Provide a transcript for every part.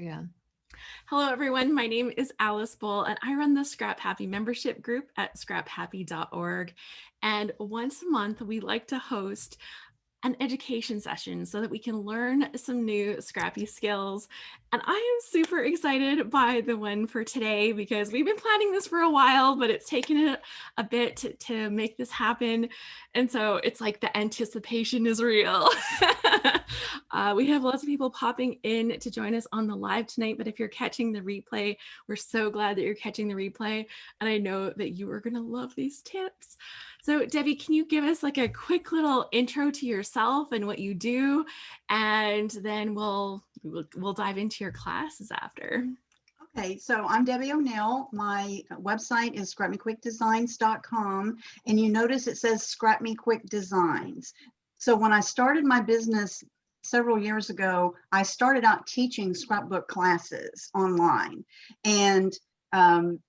Yeah. Hello, everyone. My name is Alice Bull, and I run the Scrap Happy membership group at scraphappy.org. And once a month, we like to host an education session so that we can learn some new scrappy skills. And I am super excited by the one for today because we've been planning this for a while, but it's taken a bit to make this happen. And so it's like the anticipation is real. We have lots of people popping in to join us on the live tonight, but if you're catching the replay, we're so glad that you're catching the replay. And I know that you are going to love these tips. So Debbie, can you give us like a quick little intro to yourself and what you do? And then we'll dive into your classes after. Okay, so I'm Debbie O'Neill. My website is scrapmequickdesigns.com, and you notice it says Scrap Me Quick Designs. So when I started my business several years ago, I started out teaching scrapbook classes online. And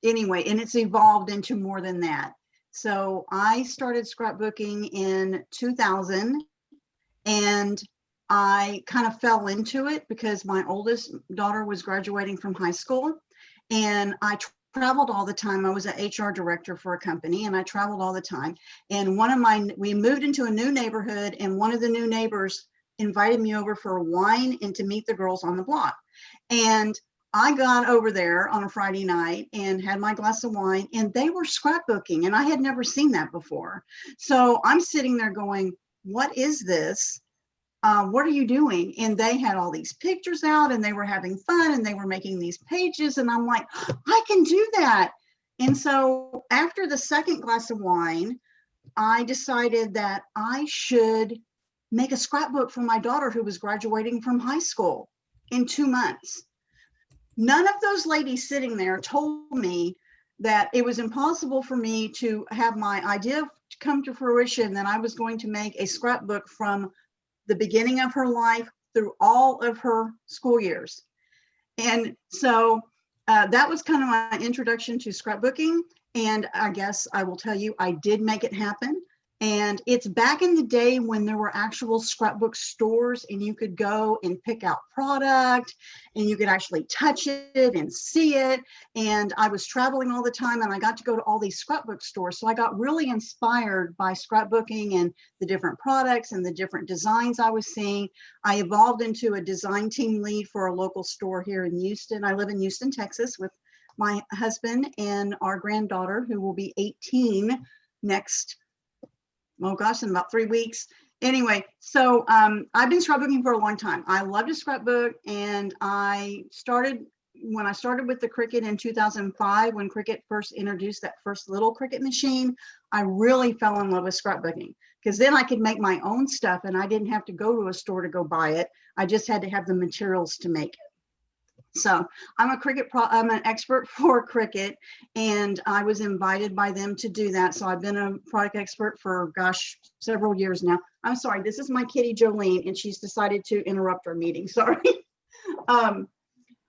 anyway, and it's evolved into more than that. So I started scrapbooking in 2000, and I kind of fell into it because my oldest daughter was graduating from high school, and I traveled all the time. I was an HR director for a company, and I traveled all the time. And we moved into a new neighborhood, and one of the new neighbors invited me over for wine and to meet the girls on the block. And I got over there on a Friday night and had my glass of wine, and they were scrapbooking, and I had never seen that before. So I'm sitting there going, what is this? What are you doing? And they had all these pictures out, and they were having fun, and they were making these pages. And I'm like, I can do that. And so after the second glass of wine, I decided that I should make a scrapbook for my daughter who was graduating from high school in 2 months. None of those ladies sitting there told me that it was impossible for me to have my idea come to fruition, that I was going to make a scrapbook from the beginning of her life through all of her school years. And so that was kind of my introduction to scrapbooking. And I guess I will tell you, I did make it happen. And it's back in the day when there were actual scrapbook stores, and you could go and pick out product, and you could actually touch it and see it. And I was traveling all the time, and I got to go to all these scrapbook stores. So I got really inspired by scrapbooking and the different products and the different designs I was seeing. I evolved into a design team lead for a local store here in Houston. I live in Houston, Texas, with my husband and our granddaughter, who will be 18 next, oh gosh, in about 3 weeks. Anyway, so I've been scrapbooking for a long time. I love to scrapbook, and when I started with the Cricut in 2005, when Cricut first introduced that first little Cricut machine, I really fell in love with scrapbooking, because then I could make my own stuff, and I didn't have to go to a store to go buy it. I just had to have the materials to make it. So I'm an expert for Cricut, and I was invited by them to do that. So I've been a product expert for, gosh, several years now. I'm sorry, this is my kitty Jolene, and she's decided to interrupt our meeting, sorry.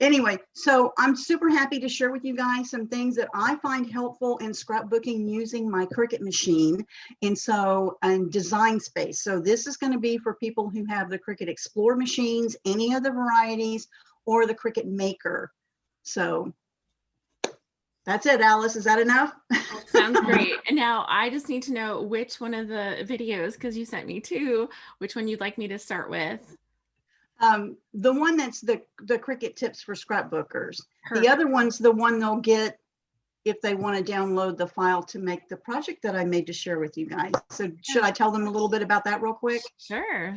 Anyway, so I'm super happy to share with you guys some things that I find helpful in scrapbooking using my Cricut machine. And design space. So this is going to be for people who have the Cricut Explore machines, any of the varieties, or the Cricut Maker. So that's it, Alice. Is that enough? Sounds great. And now I just need to know which one of the videos, because you sent me two, which one you'd like me to start with. The one that's the Cricut tips for scrapbookers. Perfect. The other one's the one they'll get if they want to download the file to make the project that I made to share with you guys. So should I tell them a little bit about that real quick? Sure.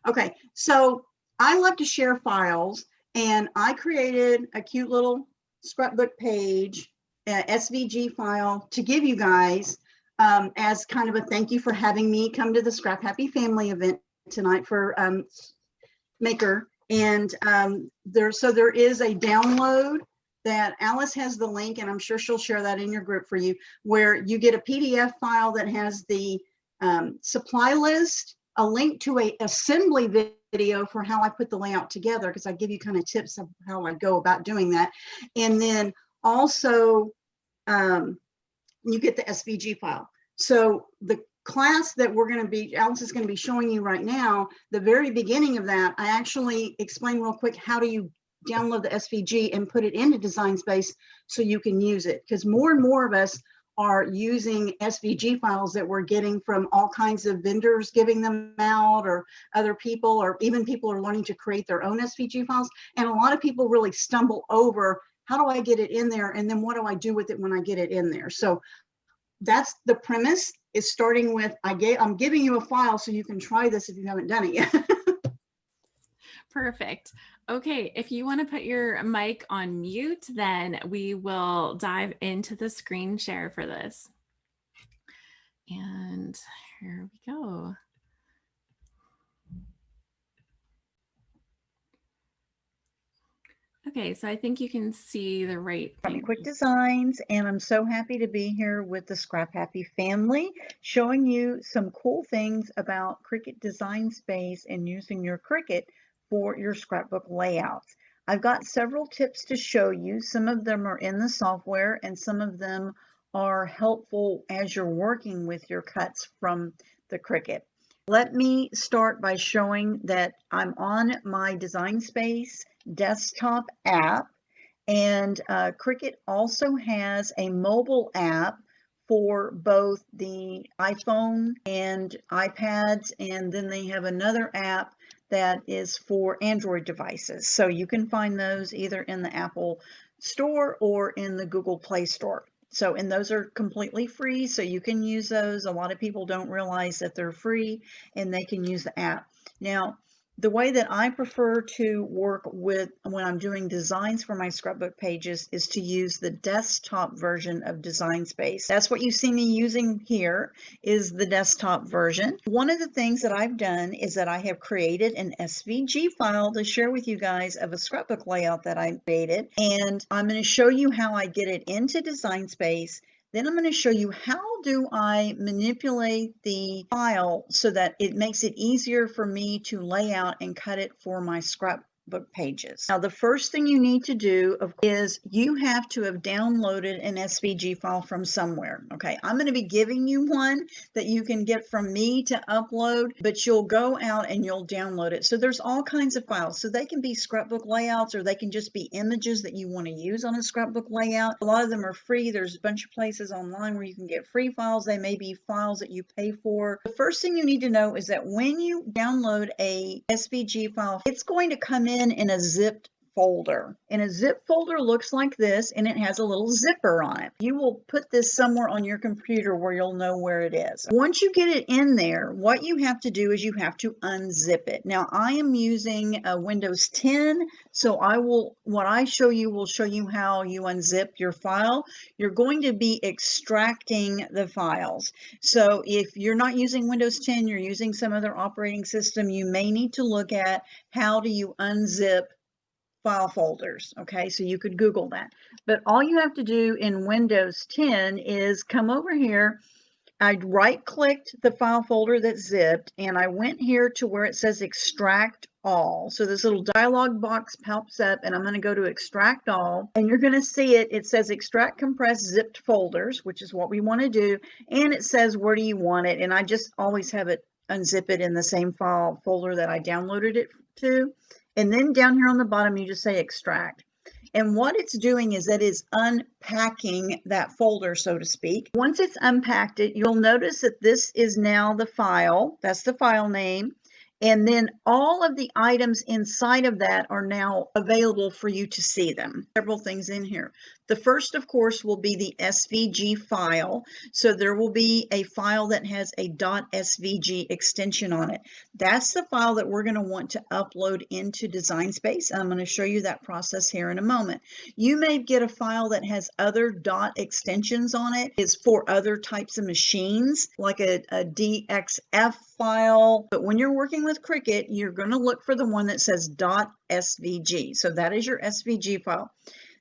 Okay, so I love to share files, and I created a cute little scrapbook page, SVG file, to give you guys as kind of a thank you for having me come to the Scrap Happy Family event tonight for Maker. And there is a download that Alice has the link, and I'm sure she'll share that in your group for you, where you get a PDF file that has the supply list, a link to a assembly video for how I put the layout together, because I give you kind of tips of how I go about doing that. And then also you get the SVG file. So the class that Alice is going to be showing you right now, the very beginning of that, I actually explain real quick, how do you download the SVG and put it into Design Space so you can use it. Because more and more of us are using SVG files that we're getting from all kinds of vendors giving them out, or other people, or even people are learning to create their own SVG files. And a lot of people really stumble over, how do I get it in there? And then what do I do with it when I get it in there? So that's the premise, is starting with, I'm giving you a file so you can try this if you haven't done it yet. Perfect. Okay, if you want to put your mic on mute, then we will dive into the screen share for this. And here we go. Okay, so I think you can see the right thing. Quick Designs, and I'm so happy to be here with the Scrap Happy family, showing you some cool things about Cricut Design Space and using your Cricut for your scrapbook layouts. I've got several tips to show you. Some of them are in the software and some of them are helpful as you're working with your cuts from the Cricut. Let me start by showing that I'm on my Design Space desktop app, and Cricut also has a mobile app for both the iPhone and iPads, and then they have another app that is for Android devices. So you can find those either in the Apple Store or in the Google Play Store. So, and those are completely free, so you can use those. A lot of people don't realize that they're free and they can use the app. Now, the way that I prefer to work with when I'm doing designs for my scrapbook pages is to use the desktop version of Design Space. That's what you see me using here, is the desktop version. One of the things that I've done is that I have created an SVG file to share with you guys of a scrapbook layout that I created. And I'm going to show you how I get it into Design Space. Then I'm going to show you how do I manipulate the file so that it makes it easier for me to lay out and cut it for my scrapbook pages. Now, the first thing you need to do is you have to have downloaded an SVG file from somewhere. Okay, I'm going to be giving you one that you can get from me to upload, but you'll go out and you'll download it. So there's all kinds of files. So they can be scrapbook layouts, or they can just be images that you want to use on a scrapbook layout. A lot of them are free. There's a bunch of places online where you can get free files. They may be files that you pay for. The first thing you need to know is that when you download a SVG file, it's going to come in a zipped folder. And a zip folder looks like this, and it has a little zipper on it. You will put this somewhere on your computer where you'll know where it is. Once you get it in there, what you have to do is you have to unzip it. Now, I am using a Windows 10, so what I show you will show you how you unzip your file. You're going to be extracting the files. So if you're not using Windows 10, you're using some other operating system, you may need to look at how do you unzip file folders. Okay, so you could Google that. But all you have to do in Windows 10 is come over here. I right-clicked the file folder that's zipped, and I went here to where it says extract all. So this little dialog box pops up, and I'm going to go to extract all, and you're going to see it. It says extract compressed zipped folders, which is what we want to do, and it says where do you want it, and I just always have it unzip it in the same file folder that I downloaded it to. And then down here on the bottom, you just say extract. And what it's doing is that it's unpacking that folder, so to speak. Once it's unpacked it, you'll notice that this is now the file. That's the file name. And then all of the items inside of that are now available for you to see them. Several things in here. The first, of course, will be the SVG file. So there will be a file that has a .svg extension on it. That's the file that we're going to want to upload into Design Space. I'm going to show you that process here in a moment. You may get a file that has other dot extensions on it. It's for other types of machines, like a DXF file. But when you're working with Cricut, you're going to look for the one that says .svg. So that is your SVG file.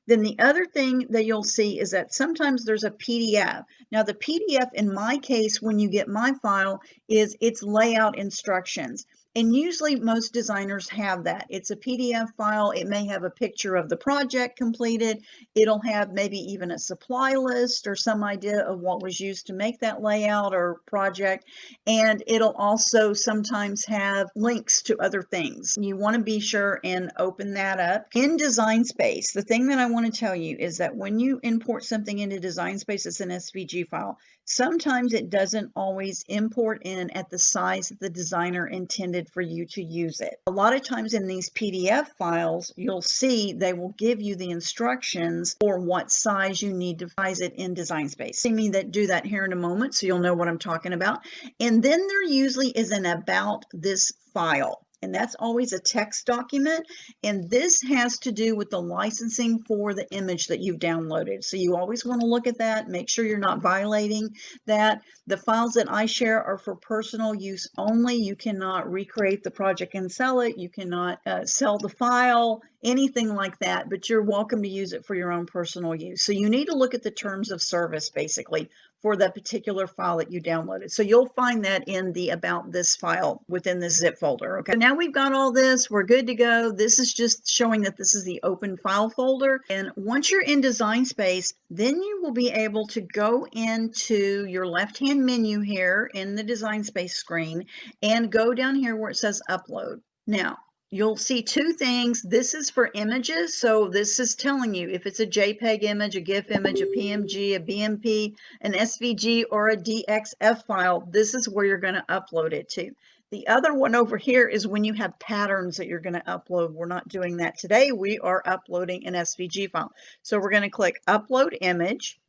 Then the other thing that you'll see is that sometimes there's a PDF. Now the PDF, in my case, when you get my file, is its layout instructions. And usually most designers have that. It's a PDF file. It may have a picture of the project completed. It'll have maybe even a supply list or some idea of what was used to make that layout or project. And it'll also sometimes have links to other things. You want to be sure and open that up. In Design Space, the thing that I want to tell you is that when you import something into Design Space as an SVG file, sometimes it doesn't always import in at the size that the designer intended for you to use it. A lot of times in these PDF files, you'll see they will give you the instructions for what size you need to size it in Design Space. See me do that here in a moment, so you'll know what I'm talking about. And then there usually is an about this file. And that's always a text document. And this has to do with the licensing for the image that you've downloaded. So you always want to look at that, make sure you're not violating that. The files that I share are for personal use only. You cannot recreate the project and sell it. You cannot sell the file, anything like that, but you're welcome to use it for your own personal use. So you need to look at the terms of service basically for that particular file that you downloaded. So you'll find that in the about this file within this zip folder. Okay, now we've got all this, we're good to go. This is just showing that this is the open file folder. And once you're in Design Space, then you will be able to go into your left-hand menu here in the Design Space screen and go down here where it says upload. Now, you'll see two things. This is for images. So this is telling you if it's a JPEG image, a GIF image, a PNG, a BMP, an SVG, or a DXF file, this is where you're going to upload it to. The other one over here is when you have patterns that you're going to upload. We're not doing that today. We are uploading an SVG file. So we're going to click Upload Image.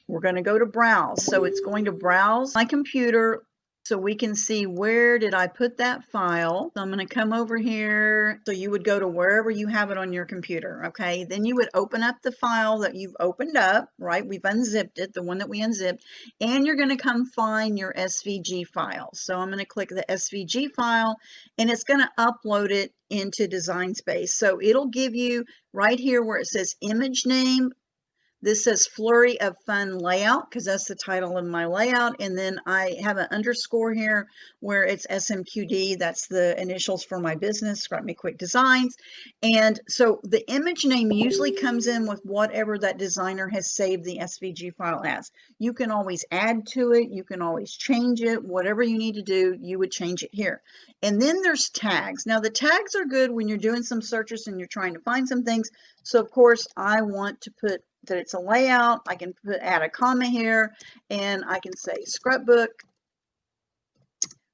We're going to go to Browse. So it's going to browse my computer so we can see where did I put that file. So I'm going to come over here. So you would go to wherever you have it on your computer. Okay. Then you would open up the file that you've opened up, right? We've unzipped it, the one that we unzipped, and you're going to come find your SVG file. So I'm going to click the SVG file and it's going to upload it into Design Space. So it'll give you right here where it says image name. This says Flurry of Fun Layout because that's the title of my layout. And then I have an underscore here where it's SMQD. That's the initials for my business, Scrap Me Quick Designs. And so the image name usually comes in with whatever that designer has saved the SVG file as. You can always add to it. You can always change it. Whatever you need to do, you would change it here. And then there's tags. Now the tags are good when you're doing some searches and you're trying to find some things. So of course I want to put that it's a layout. I can add a comma here and I can say scrapbook.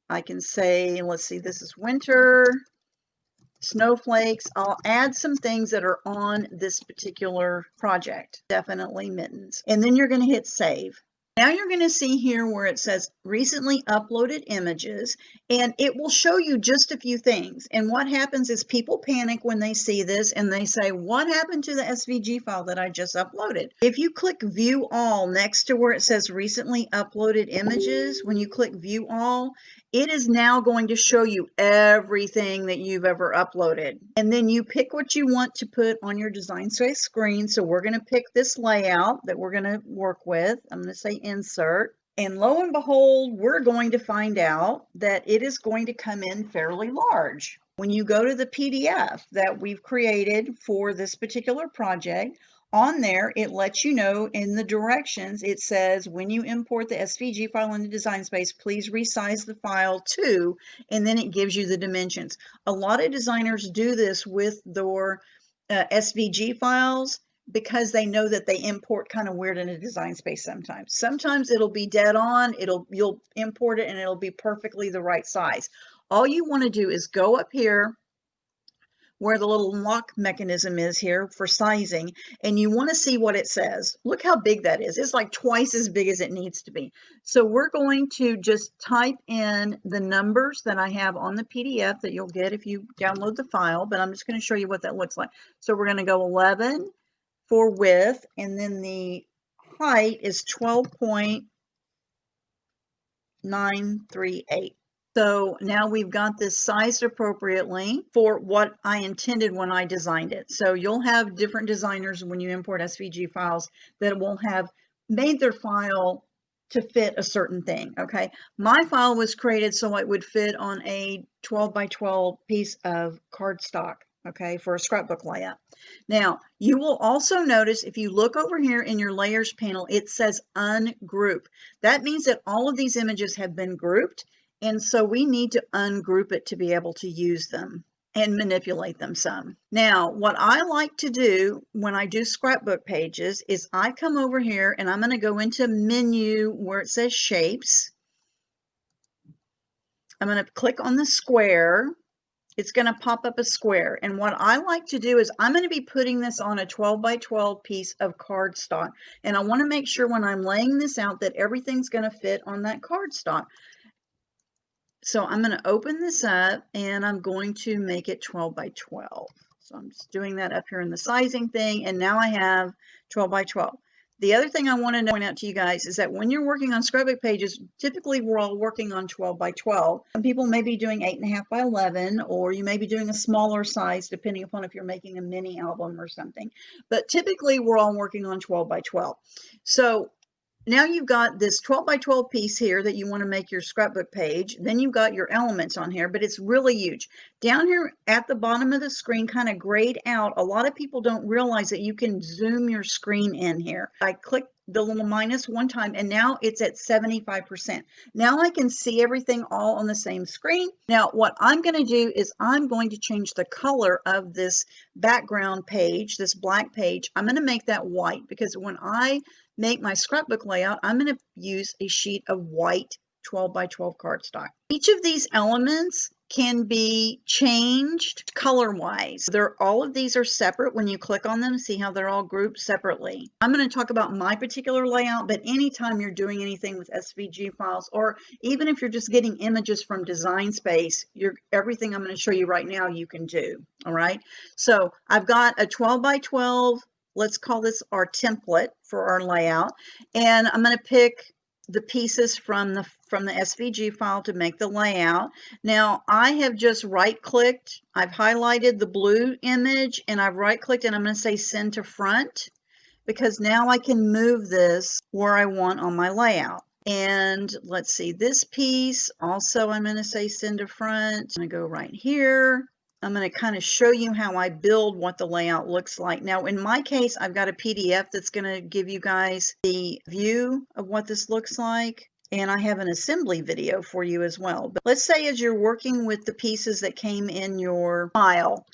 I can say, let's see, this is winter, snowflakes. I'll add some things that are on this particular project, definitely mittens. And then you're going to hit save. Now you're going to see here where it says recently uploaded images, and it will show you just a few things. And what happens is people panic when they see this and they say, what happened to the SVG file that I just uploaded? If you click view all next to where it says recently uploaded images, when you click view all, it is now going to show you everything that you've ever uploaded. And then you pick what you want to put on your Design Space screen. So we're going to pick this layout that we're going to work with. I'm going to say insert. And lo and behold, we're going to find out that it is going to come in fairly large. When you go to the PDF that we've created for this particular project, on there, it lets you know in the directions, it says when you import the SVG file into Design Space, please resize the file to, and then it gives you the dimensions. A lot of designers do this with their SVG files because they know that they import kind of weird into Design Space sometimes. Sometimes it'll be dead on, you'll import it and it'll be perfectly the right size. All you want to do is go up here where the little lock mechanism is here for sizing, and you want to see what it says. Look how big that is. It's like twice as big as it needs to be. So we're going to just type in the numbers that I have on the PDF that you'll get if you download the file, but I'm just going to show you what that looks like. So we're going to go 11 for width, and then the height is 12.938. So now we've got this sized appropriately for what I intended when I designed it. So you'll have different designers when you import SVG files that will have made their file to fit a certain thing, okay? My file was created so it would fit on a 12 by 12 piece of cardstock, okay, for a scrapbook layout. Now, you will also notice if you look over here in your layers panel, it says ungroup. That means that all of these images have been grouped, and so we need to ungroup it to be able to use them and manipulate them some. Now, what I like to do when I do scrapbook pages is I come over here and I'm going to go into menu where it says shapes. I'm going to click on the square. It's going to pop up a square. And what I like to do is I'm going to be putting this on a 12 by 12 piece of cardstock. And I want to make sure when I'm laying this out that everything's going to fit on that cardstock. So I'm going to open this up and I'm going to make it 12 by 12. So I'm just doing that up here in the sizing thing. And now I have 12 by 12. The other thing I want to point out to you guys is that when you're working on scrapbook pages, typically we're all working on 12 by 12. Some people may be doing 8.5 by 11, or you may be doing a smaller size depending upon if you're making a mini album or something. But typically we're all working on 12 by 12. So now you've got this 12 by 12 piece here that you want to make your scrapbook page. Then you've got your elements on here, but it's really huge. Down here at the bottom of the screen, kind of grayed out, a lot of people don't realize that you can zoom your screen in here. I clicked the little minus one time and now it's at 75%. Now I can see everything all on the same screen. Now what I'm going to do is I'm going to change the color of this background page, this black page. I'm going to make that white because when I make my scrapbook layout, I'm going to use a sheet of white 12 by 12 cardstock. Each of these elements can be changed color-wise. All of these are separate. When you click on them, see how they're all grouped separately. I'm going to talk about my particular layout, but anytime you're doing anything with SVG files, or even if you're just getting images from Design Space, everything I'm going to show you right now you can do. All right. So I've got a 12 by 12. Let's call this our template for our layout. And I'm going to pick the pieces from the SVG file to make the layout. Now I have just right-clicked. I've highlighted the blue image and I've right-clicked and I'm going to say send to front because now I can move this where I want on my layout. And let's see, this piece also I'm going to say send to front. I'm going to go right here. I'm going to kind of show you how I build what the layout looks like. Now, in my case, I've got a PDF that's going to give you guys the view of what this looks like. And I have an assembly video for you as well. But let's say as you're working with the pieces that came in your file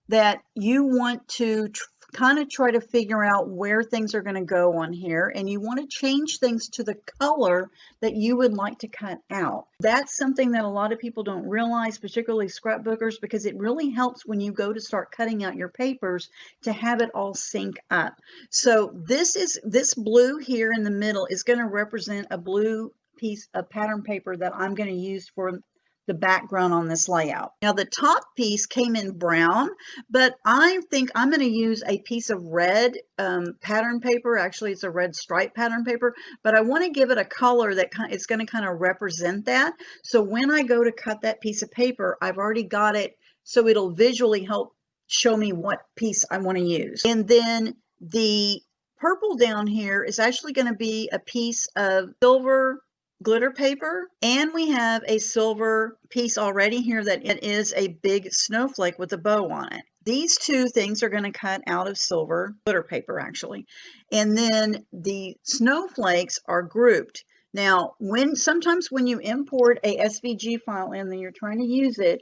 that you want to kind of try to figure out where things are going to go on here, and you want to change things to the color that you would like to cut out. That's something that a lot of people don't realize, particularly scrapbookers, because it really helps when you go to start cutting out your papers to have it all sync up. So this blue here in the middle is going to represent a blue piece of pattern paper that I'm going to use for the background on this layout. Now the top piece came in brown, but I think I'm going to use a piece of red pattern paper. Actually, it's a red stripe pattern paper, but I want to give it a color that it's going to kind of represent that. So when I go to cut that piece of paper, I've already got it, so it'll visually help show me what piece I want to use. And then the purple down here is actually going to be a piece of silver glitter paper, and we have a silver piece already here that it is a big snowflake with a bow on it. These two things are going to cut out of silver glitter paper actually, and then the snowflakes are grouped. Now sometimes when you import a SVG file in and you're trying to use it,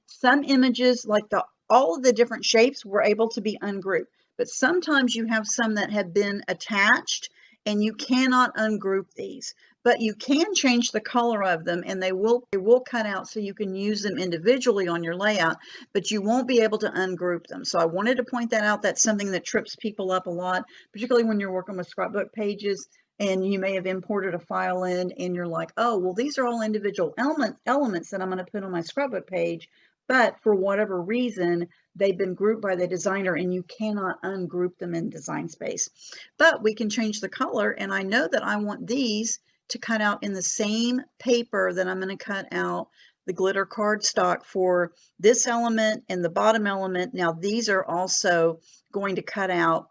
some images like all of the different shapes were able to be ungrouped, but sometimes you have some that have been attached and you cannot ungroup these, but you can change the color of them and they will cut out so you can use them individually on your layout, but you won't be able to ungroup them. So I wanted to point that out. That's something that trips people up a lot, particularly when you're working with scrapbook pages and you may have imported a file in and you're like, oh, well, these are all individual elements that I'm going to put on my scrapbook page, but for whatever reason, they've been grouped by the designer and you cannot ungroup them in Design Space. But we can change the color, and I know that I want these to cut out in the same paper that I'm going to cut out the glitter cardstock for this element and the bottom element. Now these are also going to cut out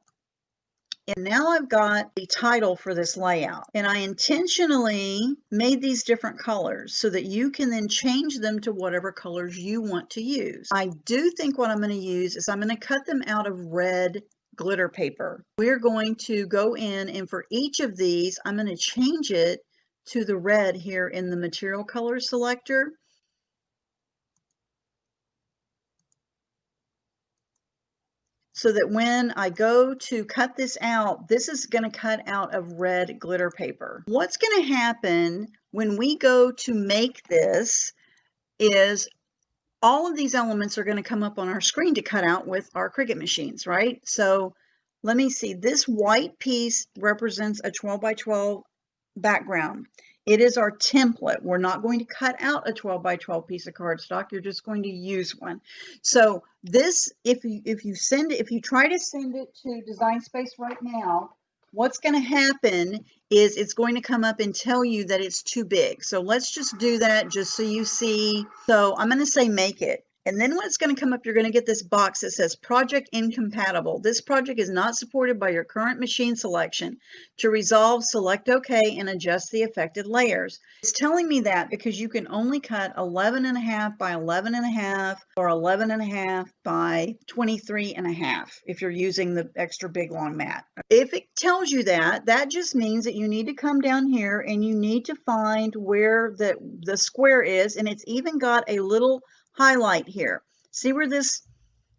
And now I've got the title for this layout, and I intentionally made these different colors so that you can then change them to whatever colors you want to use. I do think what I'm going to use is I'm going to cut them out of red glitter paper. We're going to go in, and for each of these, I'm going to change it to the red here in the material color selector. So that when I go to cut this out, this is going to cut out of red glitter paper. What's going to happen when we go to make this is all of these elements are going to come up on our screen to cut out with our Cricut machines, right? So let me see. This white piece represents a 12 by 12 background. It is our template. We're not going to cut out a 12 by 12 piece of cardstock. You're just going to use one. So this, if you try to send it to Design Space right now, what's going to happen is it's going to come up and tell you that it's too big. So let's just do that just so you see. So I'm going to say make it. And then when it's going to come up, you're going to get this box that says project incompatible. This project is not supported by your current machine selection. To resolve, select OK and adjust the affected layers. It's telling me that because you can only cut 11.5 by 11.5 or 11.5 by 23.5 if you're using the extra big long mat. If it tells you that, that just means that you need to come down here and you need to find where the square is, and it's even got a little highlight here. See where this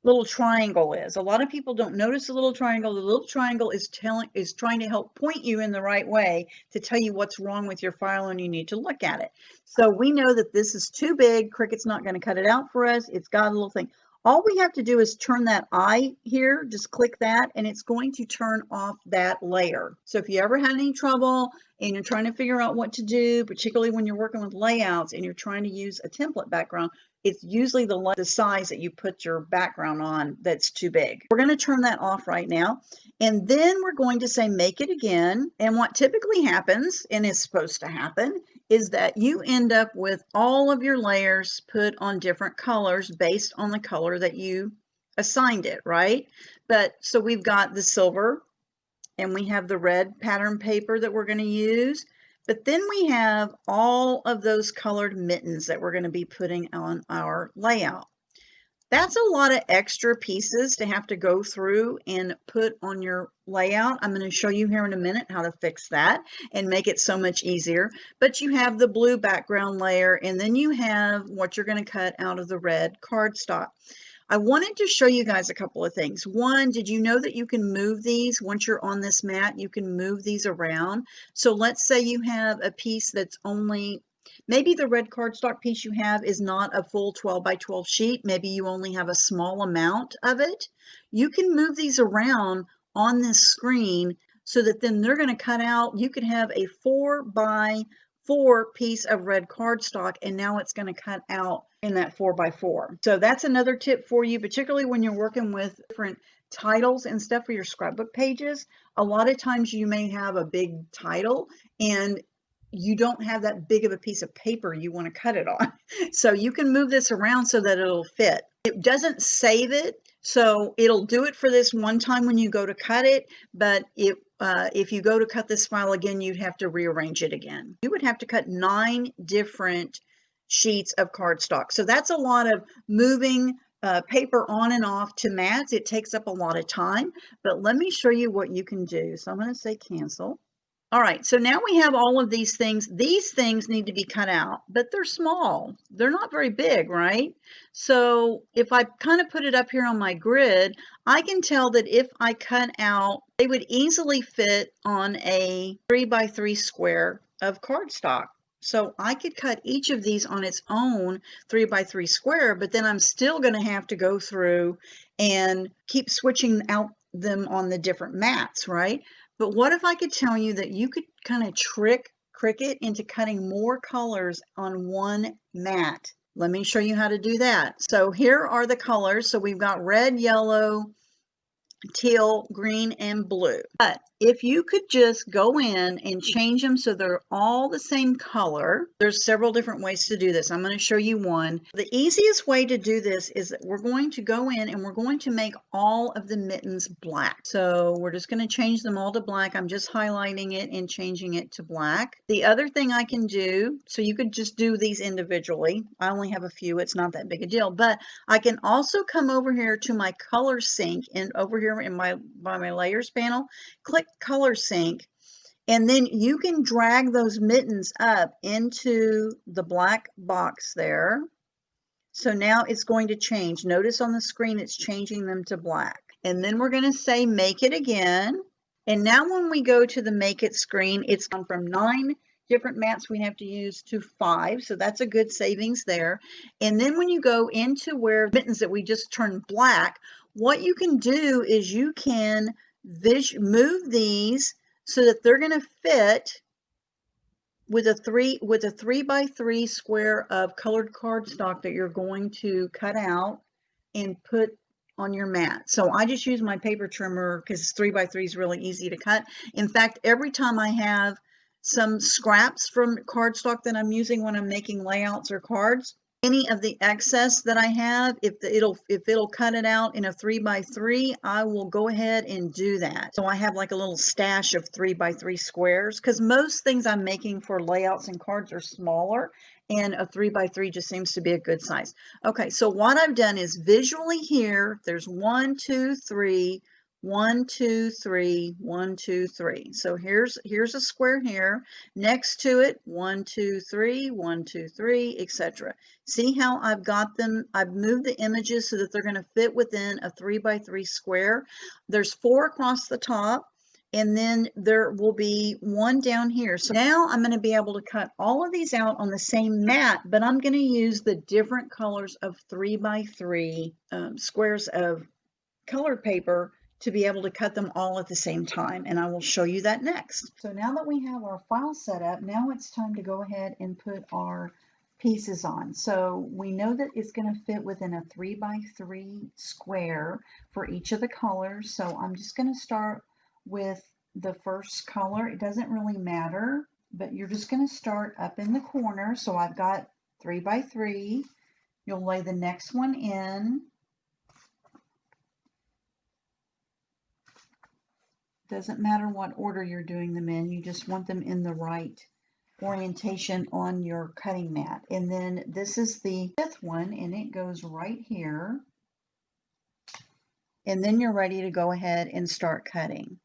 little triangle is. A lot of people don't notice the little triangle. The little triangle is trying to help point you in the right way to tell you what's wrong with your file and you need to look at it. So we know that this is too big. Cricut's not going to cut it out for us. It's got a little thing. All we have to do is turn that eye here, just click that, and it's going to turn off that layer. So if you ever had any trouble and you're trying to figure out what to do, particularly when you're working with layouts and you're trying to use a template background, it's usually the size that you put your background on that's too big. We're going to turn that off right now. And then we're going to say make it again. And what typically happens, and is supposed to happen, is that you end up with all of your layers put on different colors based on the color that you assigned it, right? But so we've got the silver and we have the red pattern paper that we're going to use. But then we have all of those colored mittens that we're going to be putting on our layout. That's a lot of extra pieces to have to go through and put on your layout. I'm going to show you here in a minute how to fix that and make it so much easier. But you have the blue background layer, and then you have what you're going to cut out of the red cardstock. I wanted to show you guys a couple of things. One, did you know that you can move these once you're on this mat? You can move these around. So let's say you have a piece that's only, maybe the red cardstock piece you have is not a full 12 by 12 sheet. Maybe you only have a small amount of it. You can move these around on this screen so that then they're going to cut out. You could have a 4 by 4 piece of red cardstock, and now it's going to cut out in that 4 by 4. So that's another tip for you, particularly when you're working with different titles and stuff for your scrapbook pages. A lot of times you may have a big title and you don't have that big of a piece of paper you want to cut it on. So you can move this around so that it'll fit. It doesn't save it, so it'll do it for this one time when you go to cut it, but if you go to cut this file again, you'd have to rearrange it again. You would have to cut 9 different sheets of cardstock. So that's a lot of moving paper on and off to mats. It takes up a lot of time, but let me show you what you can do. So I'm going to say cancel. All right, so now we have all of these things. These things need to be cut out, but they're small. They're not very big, right? So if I kind of put it up here on my grid, I can tell that if I cut out, they would easily fit on a 3 by 3 square of cardstock. So I could cut each of these on its own 3 by 3 square, but then I'm still going to have to go through and keep switching out them on the different mats, right? But what if I could tell you that you could kind of trick Cricut into cutting more colors on one mat? Let me show you how to do that. So here are the colors. So we've got red, yellow, teal, green, and blue. But if you could just go in and change them so they're all the same color, there's several different ways to do this. I'm going to show you one. The easiest way to do this is that we're going to go in and we're going to make all of the mittens black. So we're just going to change them all to black. I'm just highlighting it and changing it to black. The other thing I can do, so you could just do these individually. I only have a few. It's not that big a deal, but I can also come over here to my color sync and over here in by my layers panel, click color sync, and then you can drag those mittens up into the black box there. So now it's going to change. Notice on the screen it's changing them to black. And then we're going to say make it again. And now when we go to the make it screen, it's gone from 9 different mats we have to use to 5. So that's a good savings there. And then when you go into where mittens that we just turned black, what you can do is you can move these so that they're going to fit with a 3x3 square of colored cardstock that you're going to cut out and put on your mat. So I just use my paper trimmer because 3x3 is really easy to cut. In fact, every time I have some scraps from cardstock that I'm using when I'm making layouts or cards, any of the excess that I have, if it'll cut it out in a 3x3, I will go ahead and do that. So I have like a little stash of 3x3 squares because most things I'm making for layouts and cards are smaller, and a 3x3 just seems to be a good size. Okay, so what I've done is visually here, there's 1, 2, 3, 1, 2, 3, 1, 2, 3. So here's a square here. Next to it, 1, 2, 3, 1, 2, 3, etc. See how I've got them? I've moved the images so that they're going to fit within a 3x3 square. There's 4 across the top, and then there will be 1 down here. So now I'm going to be able to cut all of these out on the same mat, but I'm going to use the different colors of 3x3 squares of colored paper to be able to cut them all at the same time, and I will show you that next. So now that we have our file set up, now it's time to go ahead and put our pieces on. So we know that it's going to fit within a 3x3 square for each of the colors. So I'm just going to start with the first color. It doesn't really matter, but you're just going to start up in the corner. So I've got 3x3. You'll lay the next one in. Doesn't matter what order you're doing them in, you just want them in the right orientation on your cutting mat. And then this is the 5th one, and it goes right here. And then you're ready to go ahead and start cutting.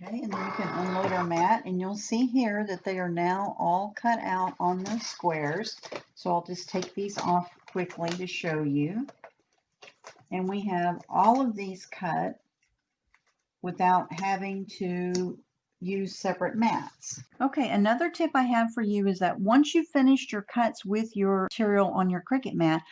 Okay, and then you can unload our mat, and you'll see here that they are now all cut out on those squares. So I'll just take these off quickly to show you. And we have all of these cut without having to use separate mats. Okay, another tip I have for you is that once you've finished your cuts with your material on your Cricut mat,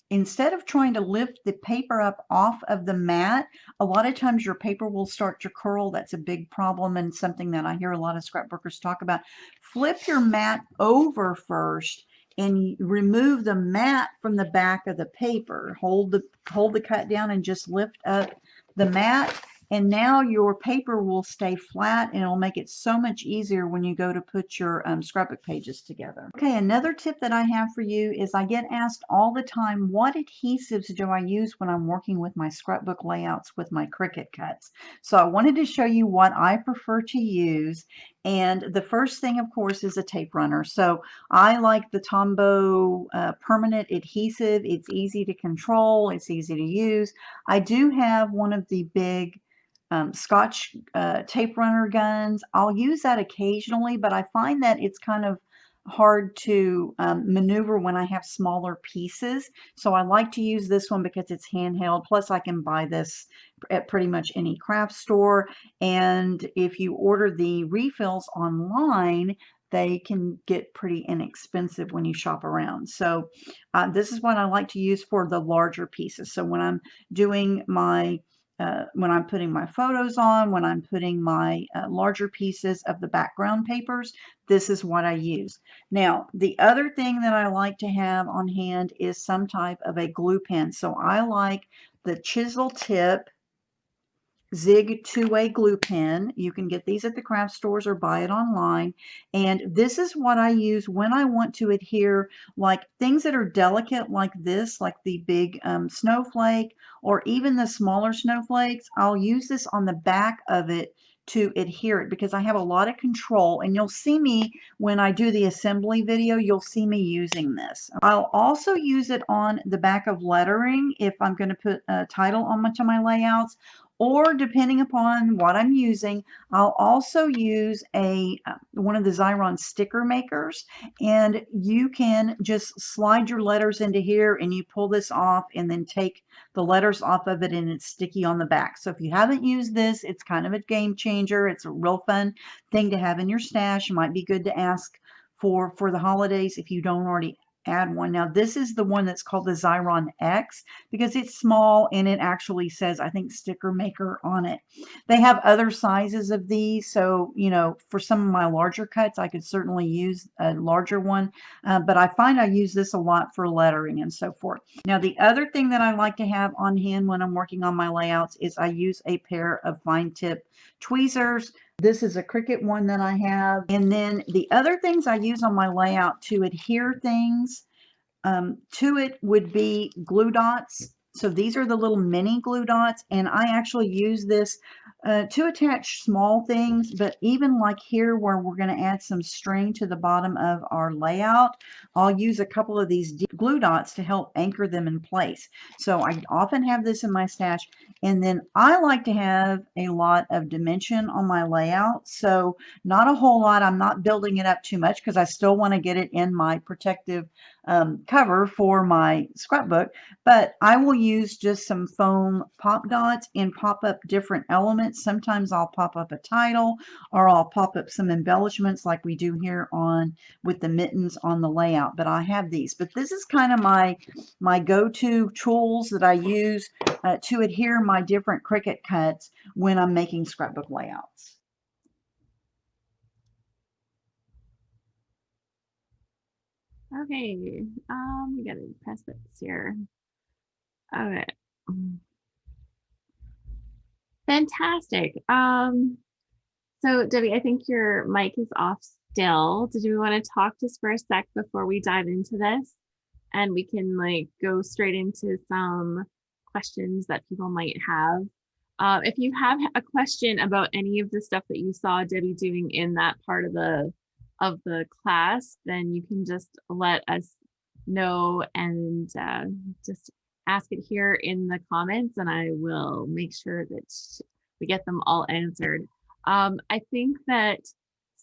instead of trying to lift the paper up off of the mat, a lot of times your paper will start to curl. That's a big problem and something that I hear a lot of scrapbookers talk about. Flip your mat over first and remove the mat from the back of the paper. Hold the cut down and just lift up the mat. And now your paper will stay flat, and it'll make it so much easier when you go to put your scrapbook pages together. Okay, another tip that I have for you is I get asked all the time, what adhesives do I use when I'm working with my scrapbook layouts with my Cricut cuts? So I wanted to show you what I prefer to use. And the first thing, of course, is a tape runner. So I like the Tombow permanent adhesive. It's easy to control. It's easy to use. I do have one of the big Scotch tape runner guns. I'll use that occasionally, but I find that it's kind of hard to maneuver when I have smaller pieces. So I like to use this one because it's handheld. Plus I can buy this at pretty much any craft store. And if you order the refills online, they can get pretty inexpensive when you shop around. So this is what I like to use for the larger pieces. So when I'm doing my when I'm putting my photos on, when I'm putting my larger pieces of the background papers, this is what I use. Now, the other thing that I like to have on hand is some type of a glue pen. So I like the chisel tip Zig two-way glue pen. You can get these at the craft stores or buy it online. And this is what I use when I want to adhere, like things that are delicate like this, like the big snowflake or even the smaller snowflakes. I'll use this on the back of it to adhere it because I have a lot of control, and you'll see me when I do the assembly video, you'll see me using this. I'll also use it on the back of lettering if I'm going to put a title on my layouts, or depending upon what I'm using, I'll also use a one of the Xyron sticker makers, and you can just slide your letters into here and you pull this off and then take the letters off of it, and it's sticky on the back. So if you haven't used this, it's kind of a game changer. It's a real fun thing to have in your stash. It might be good to ask for the holidays if you don't already add one. Now this is the one that's called the Xyron X because it's small and it actually says, I think, sticker maker on it. They have other sizes of these, so you know, for some of my larger cuts I could certainly use a larger one, but I find I use this a lot for lettering and so forth. Now the other thing that I like to have on hand when I'm working on my layouts is I use a pair of fine tip tweezers. This is a Cricut one that I have. And then the other things I use on my layout to adhere things to it would be glue dots. So these are the little mini glue dots, and I actually use this to attach small things, but even like here where we're going to add some string to the bottom of our layout, I'll use a couple of these glue dots to help anchor them in place. So I often have this in my stash, and then I like to have a lot of dimension on my layout. So not a whole lot. I'm not building it up too much because I still want to get it in my protective cover for my scrapbook, but I will use just some foam pop dots and pop up different elements. Sometimes I'll pop up a title, or I'll pop up some embellishments like we do here on with the mittens on the layout. But I have these, but this is kind of my go-to tools that I use to adhere my different Cricut cuts when I'm making scrapbook layouts. Okay, we gotta press this here. Okay. Fantastic. So Debbie, I think your mic is off still. Did you want to talk just for a sec before we dive into this? And we can like go straight into some questions that people might have. If you have a question about any of the stuff that you saw Debbie doing in that part of the class, then you can just let us know and just ask it here in the comments, and I will make sure that we get them all answered. I think that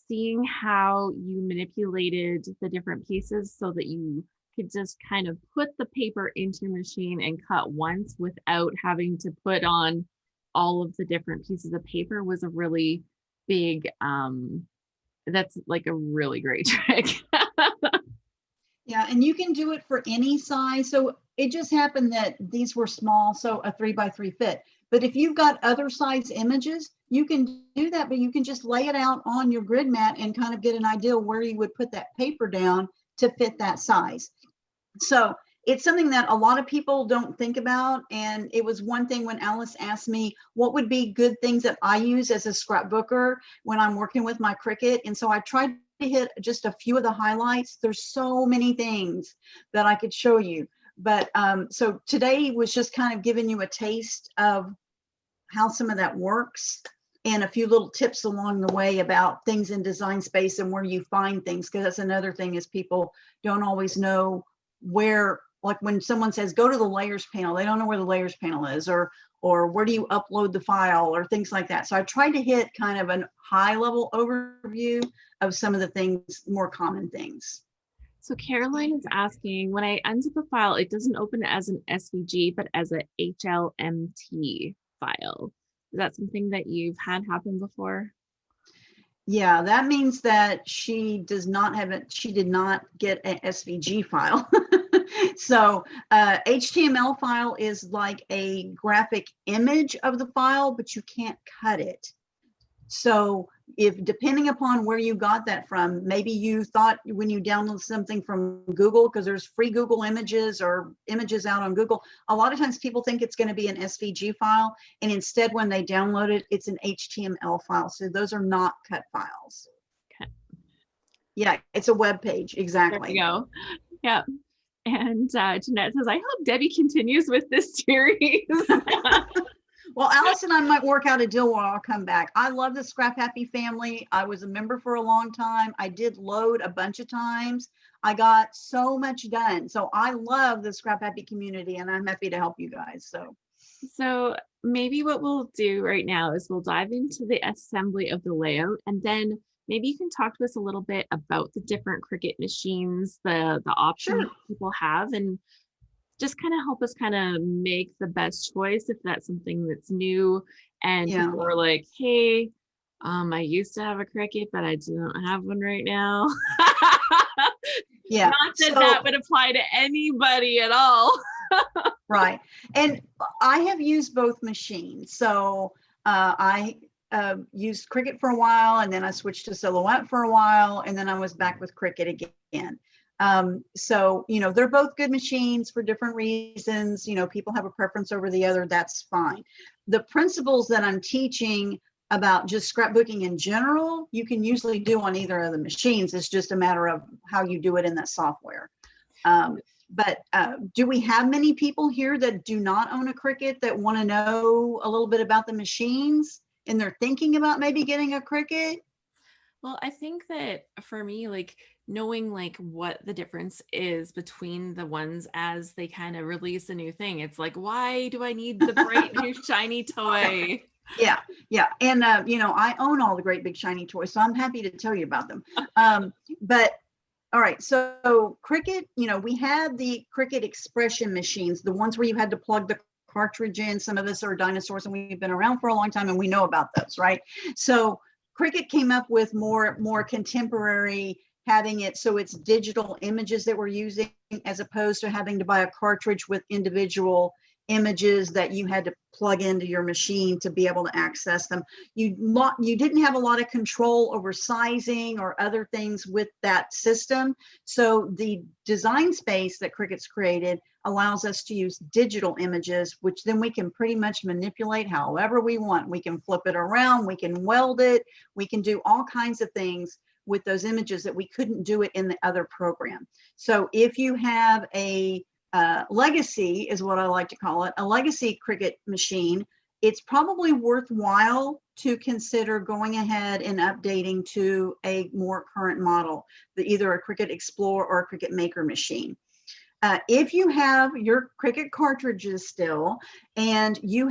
seeing how you manipulated the different pieces so that you could just kind of put the paper into your machine and cut once without having to put on all of the different pieces of paper was a really big, that's like a really great trick. Yeah, and you can do it for any size. So it just happened that these were small, so a 3x3 fit. But if you've got other size images, you can do that, but you can just lay it out on your grid mat and kind of get an idea where you would put that paper down to fit that size. So it's something that a lot of people don't think about. And it was one thing when Alice asked me, what would be good things that I use as a scrapbooker when I'm working with my Cricut? And so I tried to hit just a few of the highlights. There's so many things that I could show you. But so today was just kind of giving you a taste of how some of that works and a few little tips along the way about things in Design Space and where you find things, because that's another thing is people don't always know where, like when someone says go to the layers panel, they don't know where the layers panel is, or where do you upload the file, or things like that. So I tried to hit kind of a high level overview of some of the things, more common things. So Caroline is asking, when I unzip a file, it doesn't open as an SVG, but as a HLMT file. Is that something that you've had happen before? Yeah, that means that she does not have it. She did not get an SVG file. So HTML file is like a graphic image of the file, but you can't cut it. So if depending upon where you got that from, maybe you thought when you download something from Google, because there's free Google images or images out on Google, a lot of times people think it's going to be an SVG file, and instead when they download it, it's an HTML file. So those are not cut files. Okay. Yeah, it's a web page. There Exactly. we go. Yeah. And Jeanette says, I hope Debbie continues with this series. Well, Alice and I might work out a deal where I'll come back. I love the Scrap Happy family. I was a member for a long time. I did load a bunch of times. I got so much done. So I love the Scrap Happy community, and I'm happy to help you guys. So maybe what we'll do right now is we'll dive into the assembly of the layout, and then maybe you can talk to us a little bit about the different Cricut machines, the options Sure. people have, and just kind of help us kind of make the best choice if that's something that's new and Yeah. people are like, hey, I used to have a Cricut, but I don't have one right now. Yeah. Not that So, that would apply to anybody at all. right. And I have used both machines. So I used Cricut for a while, and then I switched to Silhouette for a while, and then I was back with Cricut again. So, you know, they're both good machines for different reasons. You know, people have a preference over the other. That's fine. The principles that I'm teaching about just scrapbooking in general, you can usually do on either of the machines. It's just a matter of how you do it in that software. But do we have many people here that do not own a Cricut that want to know a little bit about the machines and they're thinking about maybe getting a Cricut? Well, I think that for me, like knowing like what the difference is between the ones as they kind of release a new thing. It's like, why do I need the bright new shiny toy? Yeah, yeah. And, you know, I own all the great big shiny toys, so I'm happy to tell you about them. But all right, so Cricut, you know, we had the Cricut Expression machines, the ones where you had to plug the cartridge in. Some of us are dinosaurs and we've been around for a long time and we know about those, right? So Cricut came up with more contemporary, having it so it's digital images that we're using as opposed to having to buy a cartridge with individual images that you had to plug into your machine to be able to access them. You didn't have a lot of control over sizing or other things with that system. So the design space that Cricut's created allows us to use digital images, which then we can pretty much manipulate however we want. We can flip it around, we can weld it, we can do all kinds of things with those images that we couldn't do it in the other program. So if you have a legacy, is what I like to call it, a legacy Cricut machine, it's probably worthwhile to consider going ahead and updating to a more current model, either a Cricut Explore or a Cricut Maker machine. If you have your Cricut cartridges still, and you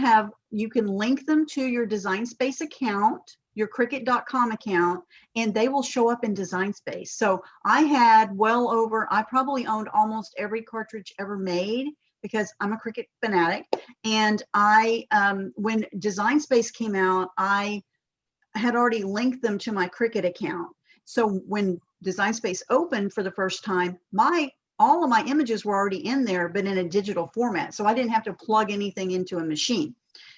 can link them to your Design Space account, your Cricut.com account, and they will show up in Design Space. So I probably owned almost every cartridge ever made because I'm a Cricut fanatic. And when Design Space came out, I had already linked them to my Cricut account. So when Design Space opened for the first time, all of my images were already in there, but in a digital format. So I didn't have to plug anything into a machine.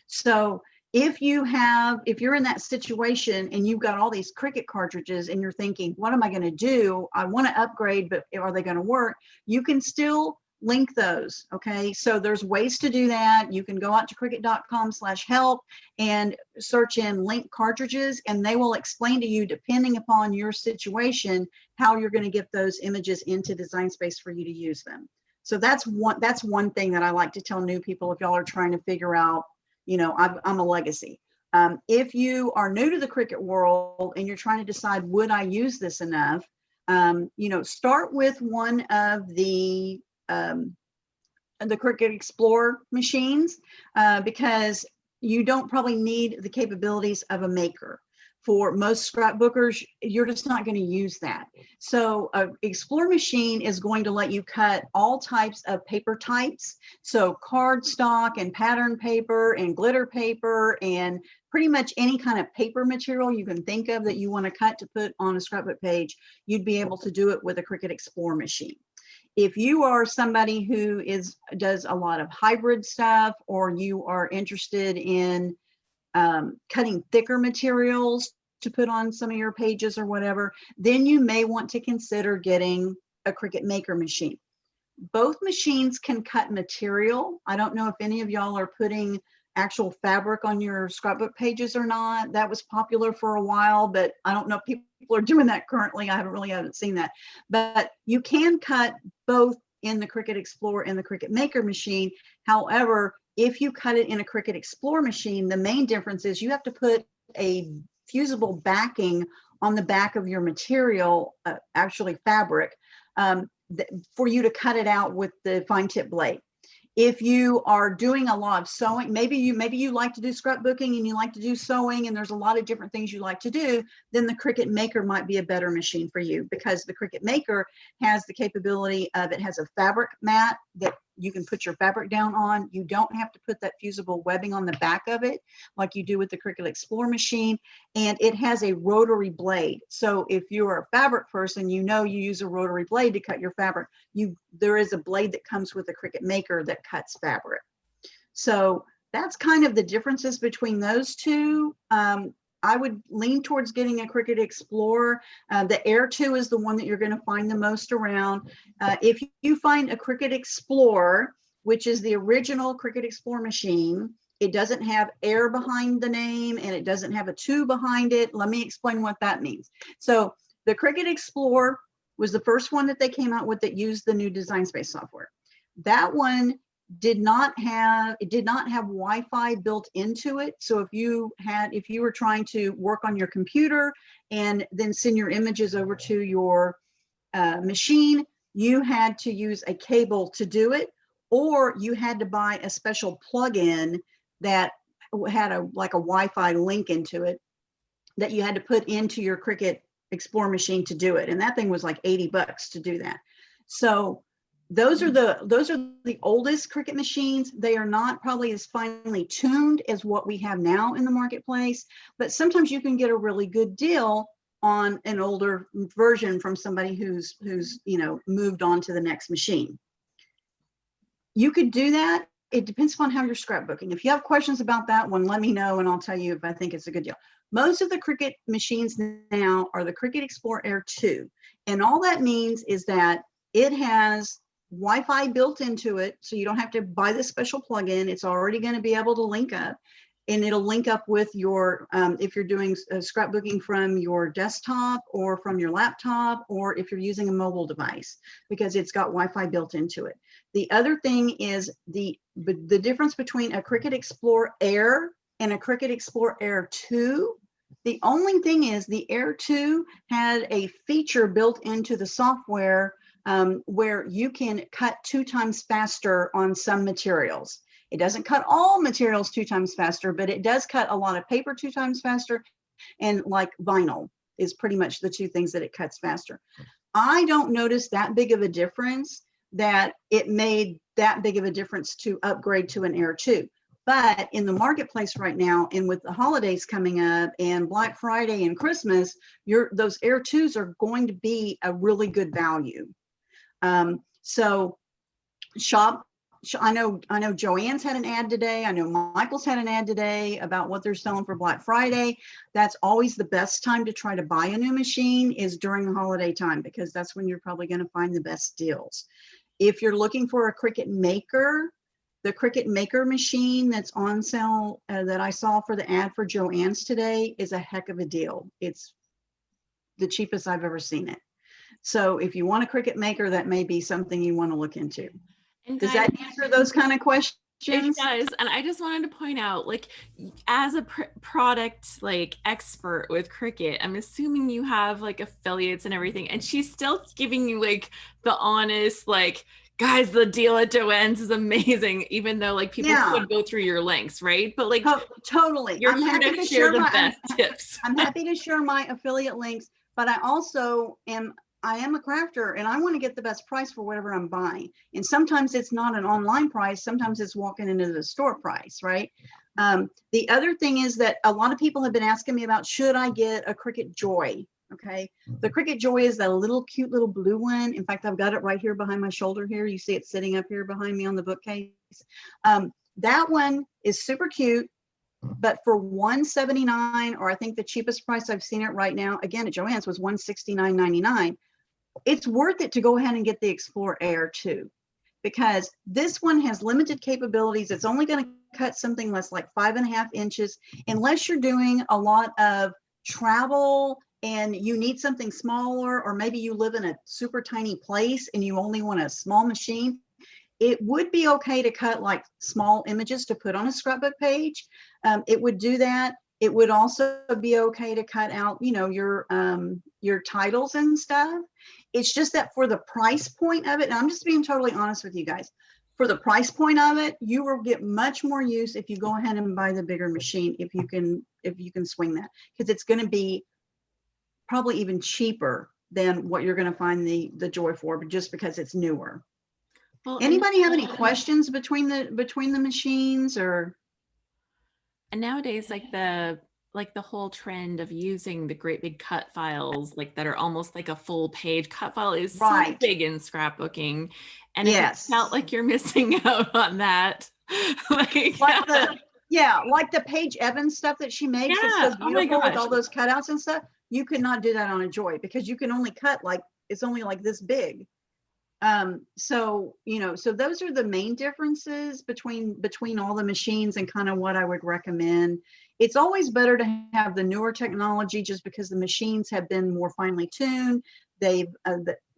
So if you're in that situation and you've got all these Cricut cartridges and you're thinking, what am I going to do? I want to upgrade, but are they going to work? You can still link those. Okay. So there's ways to do that. You can go out to cricut.com/help and search in link cartridges, and they will explain to you, depending upon your situation, how you're going to get those images into Design Space for you to use them. So that's one thing that I like to tell new people if y'all are trying to figure out, you know, I'm a legacy. If you are new to the Cricut world and you're trying to decide, would I use this enough? You know, start with one of the Cricut Explore machines because you don't probably need the capabilities of a maker. For most scrapbookers, you're just not going to use that. So Explore machine is going to let you cut all types of paper types. So cardstock and pattern paper and glitter paper and pretty much any kind of paper material you can think of that you want to cut to put on a scrapbook page, you'd be able to do it with a Cricut Explore machine. If you are somebody who does a lot of hybrid stuff, or you are interested in cutting thicker materials to put on some of your pages or whatever, then you may want to consider getting a Cricut Maker machine. Both machines can cut material. I don't know if any of y'all are putting actual fabric on your scrapbook pages or not. That was popular for a while, but I don't know if people are doing that currently. I haven't seen that. But you can cut both in the Cricut Explore and the Cricut Maker machine. However, if you cut it in a Cricut Explore machine, the main difference is you have to put a fusible backing on the back of your material, actually fabric, for you to cut it out with the fine tip blade. If you are doing a lot of sewing, maybe you like to do scrapbooking and you like to do sewing, and there's a lot of different things you like to do, then the Cricut Maker might be a better machine for you, because the Cricut Maker has the capability of, it has a fabric mat that you can put your fabric down on. You don't have to put that fusible webbing on the back of it like you do with the Cricut Explore machine. And it has a rotary blade. So if you're a fabric person, you use a rotary blade to cut your fabric. There is a blade that comes with the Cricut Maker that cuts fabric. So that's kind of the differences between those two. I would lean towards getting a Cricut Explore. The Air 2 is the one that you're going to find the most around. If you find a Cricut Explore, which is the original Cricut Explore machine, it doesn't have Air behind the name and it doesn't have a 2 behind it. Let me explain what that means. So the Cricut Explore was the first one that they came out with that used the new Design Space software. That one did not have Wi-Fi built into it. So if you were trying to work on your computer and then send your images over to your machine, you had to use a cable to do it, or you had to buy a special plug-in that had a Wi-Fi link into it that you had to put into your Cricut Explore machine to do it. And that thing was like $80 to do that. So those are the oldest Cricut machines. They are not probably as finely tuned as what we have now in the marketplace, but sometimes you can get a really good deal on an older version from somebody who's moved on to the next machine. You could do that. It depends upon how you're scrapbooking. If you have questions about that one, let me know and I'll tell you if I think it's a good deal. Most of the Cricut machines now are the Cricut Explore Air 2. And all that means is that it has Wi-Fi built into it, so you don't have to buy the special plugin. It's already going to be able to link up, and it'll link up with your, if you're doing scrapbooking from your desktop or from your laptop, or if you're using a mobile device, because it's got Wi-Fi built into it. The other thing is the difference between a Cricut Explore Air and a Cricut Explore Air 2. The only thing is the Air 2 had a feature built into the software where you can cut 2 times faster on some materials. It doesn't cut all materials 2 times faster, but it does cut a lot of paper 2 times faster, and like vinyl is pretty much the 2 things that it cuts faster. I don't notice that big of a difference, that it made that big of a difference to upgrade to an Air 2. But in the marketplace right now, and with the holidays coming up and Black Friday and Christmas, those Air 2s are going to be a really good value. So I know Joann's had an ad today. I know Michael's had an ad today about what they're selling for Black Friday. That's always the best time to try to buy a new machine, is during the holiday time, because that's when you're probably going to find the best deals. If you're looking for a Cricut Maker, the Cricut Maker machine that's on sale that I saw for the ad for Joann's today is a heck of a deal. It's the cheapest I've ever seen it. So if you want a Cricut Maker, that may be something you want to look into. And does guys, that answer those kind of questions? It does. And I just wanted to point out, like, as a product expert with Cricut, I'm assuming you have affiliates and everything, and she's still giving you the honest, guys, the deal at Joann's is amazing, even though people could go through your links, right? But totally, you're here to share the best tips. I'm happy to share my affiliate links, but I also am a crafter, and I want to get the best price for whatever I'm buying. And sometimes it's not an online price. Sometimes it's walking into the store price, right? The other thing is that a lot of people have been asking me about, should I get a Cricut Joy, Okay. The Cricut Joy is that little cute little blue one. In fact, I've got it right here behind my shoulder here. You see it sitting up here behind me on the bookcase. That one is super cute, but for $179, or I think the cheapest price I've seen it right now, again at Joann's, was $169.99. It's worth it to go ahead and get the Explore Air 2, because this one has limited capabilities. It's only going to cut something less like 5.5 inches, unless you're doing a lot of travel and you need something smaller, or maybe you live in a super tiny place and you only want a small machine. It would be okay to cut like small images to put on a scrapbook page. It would do that. It would also be okay to cut out, you know, your titles and stuff. It's just that for the price point of it, and I'm just being totally honest with you guys, for the price point of it, you will get much more use if you go ahead and buy the bigger machine, if you can swing that, because it's going to be probably even cheaper than what you're going to find the Joy for, but just because it's newer. Well, Anybody have any questions between the machines? Or and nowadays, like the whole trend of using the great big cut files, like that are almost like a full page cut file, is so Right. big in scrapbooking. And if yes, you felt like you're missing out on that, like the Paige Evans stuff that she makes, Yeah. that's so Oh my beautiful with gosh. all those cutouts and stuff. You could not do that on a Joy, because you can only cut like, it's only like this big. So, you know, so those are the main differences between all the machines, and kind of what I would recommend. It's always better to have the newer technology, just because the machines have been more finely tuned. The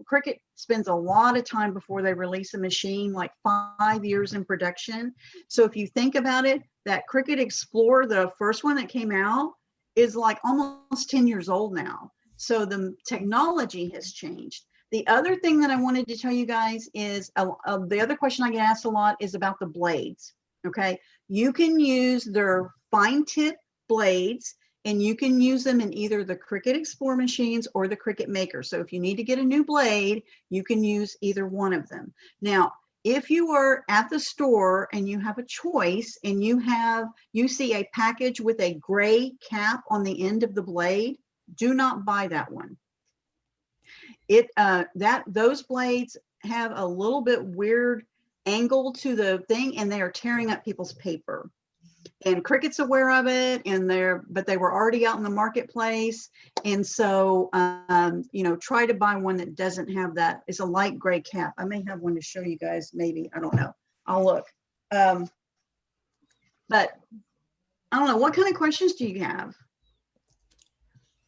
Cricut spends a lot of time before they release a machine, like 5 years in production. So if you think about it, that Cricut Explore, the first one that came out, is like almost 10 years old now. So the technology has changed. The other thing that I wanted to tell you guys is the other question I get asked a lot is about the blades. Okay, you can use their fine tip blades, and you can use them in either the Cricut Explore machines or the Cricut Maker. So if you need to get a new blade, you can use either one of them. Now, if you are at the store and you have a choice, and you see a package with a gray cap on the end of the blade, do not buy that one. Those blades have a little bit weird angle to the thing, and they are tearing up people's paper. And Cricut's aware of it, but they were already out in the marketplace. And so, you know, try to buy one that doesn't have that. It's a light gray cap. I may have one to show you guys, maybe, I don't know. I'll look. But I don't know, what kind of questions do you have?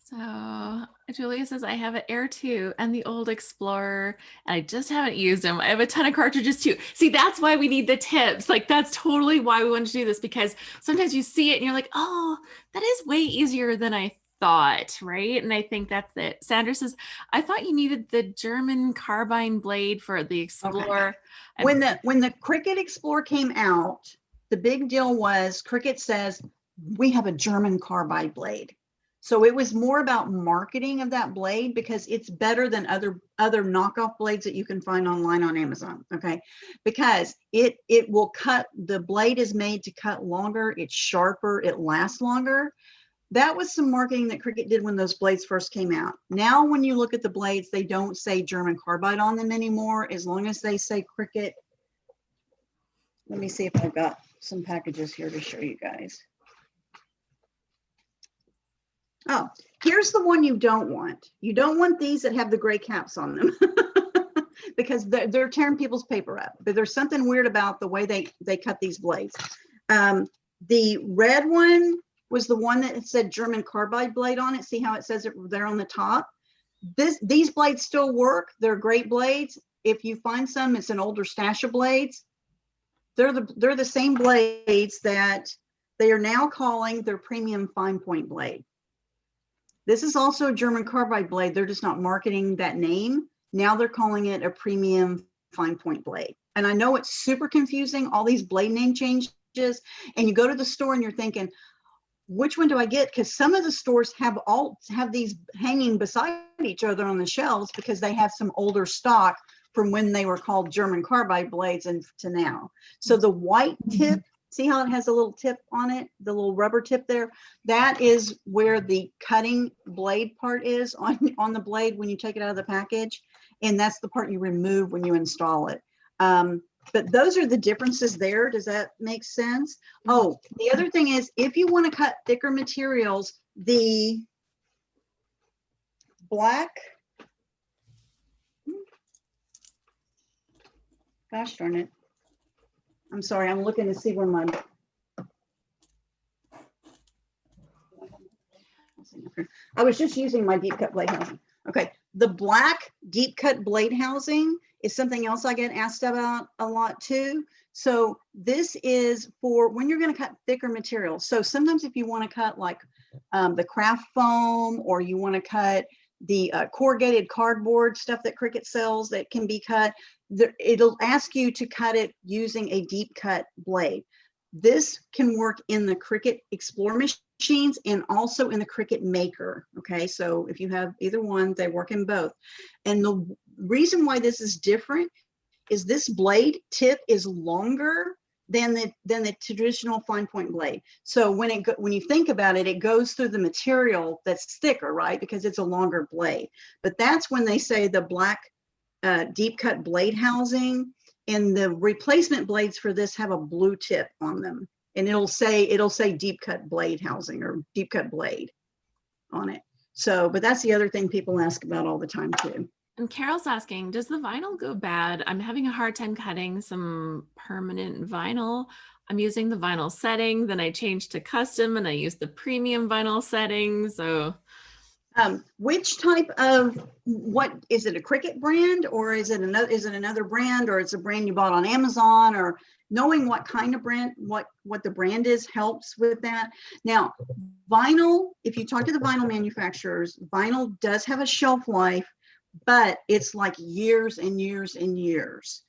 So Julia says, I have an Air 2 and the old Explorer, and I just haven't used them. I have a ton of cartridges too. See, that's why we need the tips. Like, that's totally why we want to do this, because sometimes you see it and you're like, oh, that is way easier than I thought, right? And I think that's it. Sandra says, I thought you needed the German carbine blade for the Explorer. Okay. When the Cricut Explore came out, the big deal was Cricut says, we have a German carbide blade. So it was more about marketing of that blade, because it's better than other knockoff blades that you can find online on Amazon. Okay, because it will cut. The blade is made to cut longer. It's sharper. It lasts longer. That was some marketing that Cricut did when those blades first came out. Now, when you look at the blades, they don't say German carbide on them anymore, as long as they say Cricut. Let me see if I've got some packages here to show you guys. Oh, here's the one you don't want. You don't want these that have the gray caps on them because they're tearing people's paper up. But there's something weird about the way they cut these blades. The red one was the one that said German carbide blade on it. See how it says it there on the top? These blades still work. They're great blades. If you find some, it's an older stash of blades. They're the same blades that they are now calling their premium fine point blade. This is also a German carbide blade. They're just not marketing that name. Now they're calling it a premium fine point blade. And I know it's super confusing, all these blade name changes. And you go to the store and you're thinking, which one do I get? Because some of the stores have these hanging beside each other on the shelves, because they have some older stock from when they were called German carbide blades and to now. So the white tip See how it has a little tip on it, the little rubber tip there? That is where the cutting blade part is on the blade when you take it out of the package. And that's the part you remove when you install it. But those are the differences there. Does that make sense? Oh, the other thing is, if you want to cut thicker materials, the black, gosh darn it. I'm sorry, I'm looking to see where my, I was just using my deep cut blade housing. Okay, the black deep cut blade housing is something else I get asked about a lot too. So this is for when you're going to cut thicker materials. So sometimes if you want to cut like the craft foam, or you want to cut the corrugated cardboard stuff that Cricut sells that can be cut, it'll ask you to cut it using a deep cut blade. This can work in the Cricut Explore machines and also in the Cricut Maker. Okay, so if you have either one, they work in both. And the reason why this is different is this blade tip is longer than the traditional fine point blade. So when you think about it, it goes through the material that's thicker, right? Because it's a longer blade. But that's when they say the black deep cut blade housing, and the replacement blades for this have a blue tip on them, and it'll say deep cut blade housing or deep cut blade on it. So, but that's the other thing people ask about all the time too. And Carol's asking, does the vinyl go bad? I'm having a hard time cutting some permanent vinyl. I'm using the vinyl setting, then I changed to custom and I use the premium vinyl setting. So which type of, what is it, a Cricut brand, or is it another brand, or it's a brand you bought on Amazon? Or knowing what kind of brand, what the brand is helps with that. Now, vinyl, if you talk to the vinyl manufacturers, vinyl does have a shelf life, but it's like years and years and years.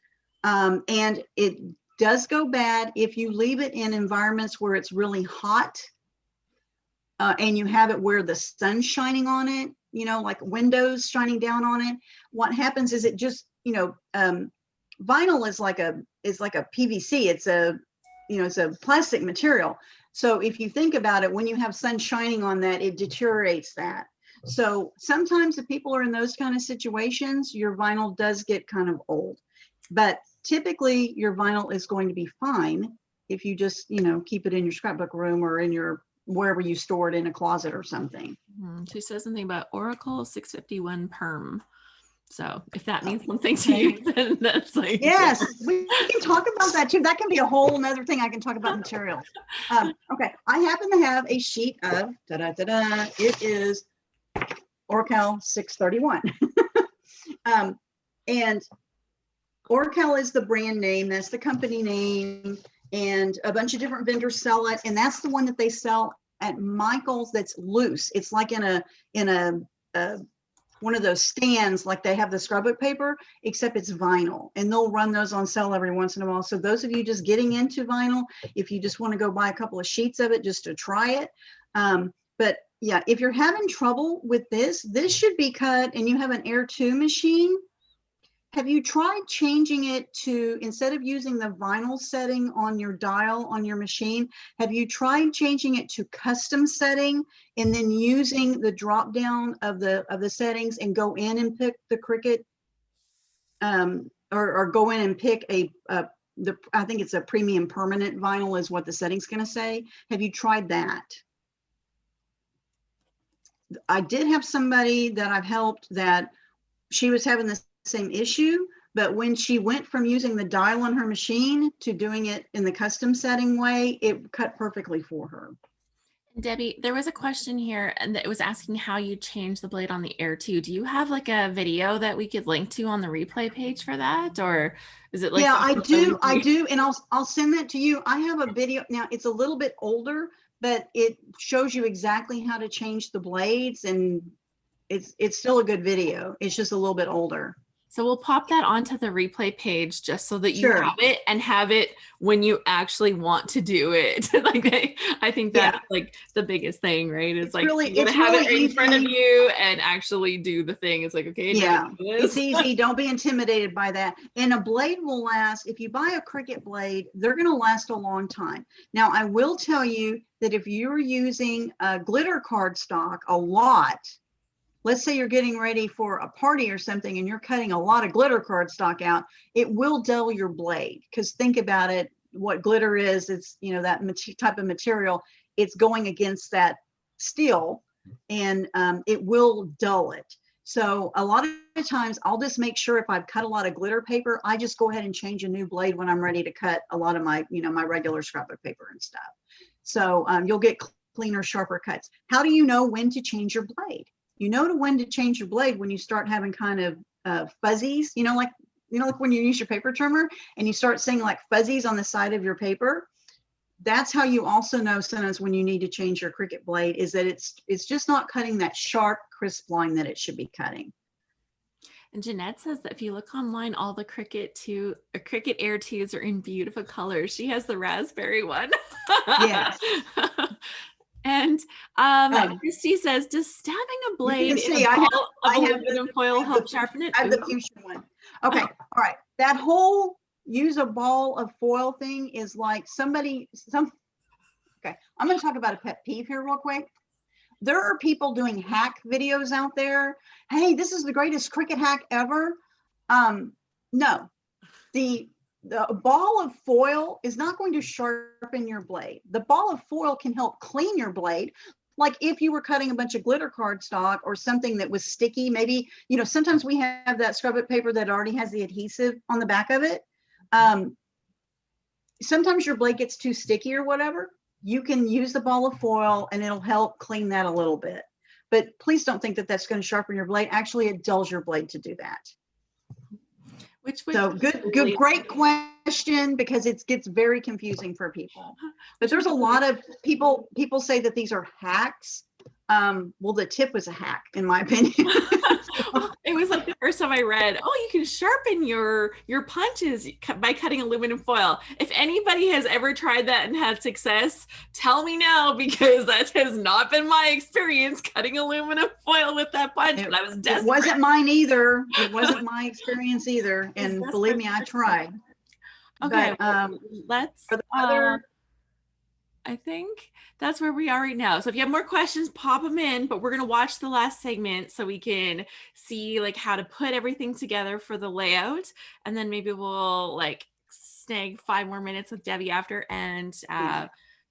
And it does go bad if you leave it in environments where it's really hot. And you have it where the sun's shining on it, you know, like windows shining down on it. What happens is it just, you know, vinyl is like a PVC. It's a plastic material. So if you think about it, when you have sun shining on that, it deteriorates that. So sometimes if people are in those kind of situations, your vinyl does get kind of old, but typically your vinyl is going to be fine if you just, you know, keep it in your scrapbook room or in your wherever you store it, in a closet or something. She says something about Oracle 651 perm. So if that means something to you, then that's like, yes, we can talk about that too. That can be a whole nother thing. I can talk about materials. Okay, I happen to have a sheet of it is Oracle 631. And Oracle is the brand name, that's the company name, and a bunch of different vendors sell it, and that's the one that they sell at Michael's that's loose. It's like in a one of those stands, like they have the scrapbook paper, except it's vinyl, and they'll run those on sale every once in a while. So those of you just getting into vinyl, if you just want to go buy a couple of sheets of it just to try it. But yeah, if you're having trouble with this should be cut, and you have an Air 2 machine. Have you tried changing it to, instead of using the vinyl setting on your dial on your machine, have you tried changing it to custom setting and then using the drop down of the settings and go in and pick the Cricut, or go in and pick I think it's a premium permanent vinyl is what the setting's going to say. Have you tried that? I did have somebody that I've helped that she was having the same issue, but when she went from using the dial on her machine to doing it in the custom setting way, it cut perfectly for her. Debbie, there was a question here, and it was asking how you change the blade on the Air 2. Do you have like a video that we could link to on the replay page for that, or is it like? Yeah, I do, and I'll send that to you. I have a video now. It's a little bit older, but it shows you exactly how to change the blades, and it's still a good video. It's just a little bit older. So we'll pop that onto the replay page just so that you Sure. have it and have it when you actually want to do it. Like I think Yeah. that's like the biggest thing, right? It's like really- you gotta it's have it really right in front of easy. you and actually do the thing. It's like, okay, now Yeah, do it's this. easy. Don't be intimidated by that. And a blade will last. If you buy a Cricut blade, they're going to last a long time. Now, I will tell you that if you're using a glitter cardstock a lot, let's say you're getting ready for a party or something and you're cutting a lot of glitter cardstock out, it will dull your blade. Because think about it, what glitter is, it's, you know, that type of material, it's going against that steel, and it will dull it. So a lot of times I'll just make sure if I've cut a lot of glitter paper, I just go ahead and change a new blade when I'm ready to cut a lot of my, you know, my regular scrapbook paper and stuff. So you'll get cleaner, sharper cuts. How do you know when to change your blade? You know when to change your blade when you start having kind of fuzzies, like when you use your paper trimmer and you start seeing like fuzzies on the side of your paper. That's how you also know sometimes when you need to change your Cricut blade, is that it's just not cutting that sharp, crisp line that it should be cutting. And Jeanette says that if you look online, all the Cricut Air 2s are in beautiful colors. She has the raspberry one. Yes. And Christy says, does stabbing a blade in see, a I ball of have aluminum foil help sharpen it? I have the fuchsia one. Okay, all right. That whole use a ball of foil thing is like okay, I'm going to talk about a pet peeve here real quick. There are people doing hack videos out there. Hey, this is the greatest Cricut hack ever. No, the ball of foil is not going to sharpen your blade. The ball of foil can help clean your blade. Like if you were cutting a bunch of glitter cardstock or something that was sticky, maybe, sometimes we have that scrapbook paper that already has the adhesive on the back of it. Sometimes your blade gets too sticky or whatever. You can use the ball of foil and it'll help clean that a little bit. But please don't think that that's going to sharpen your blade. Actually, it dulls your blade to do that. So great question, because it gets very confusing for people. But there's a lot of people say that these are hacks. Well, the tip was a hack, in my opinion. It was like the first time I read, you can sharpen your punches by cutting aluminum foil. If anybody has ever tried that and had success, tell me now, because that has not been my experience cutting aluminum foil with that punch. But I was desperate. It wasn't mine either. It wasn't my experience either. And believe me, I tried. Okay, but, let's. I think that's where we are right now. So if you have more questions, pop them in, but we're going to watch the last segment so we can see like how to put everything together for the layout. And then maybe we'll like snag 5 more minutes with Debbie after and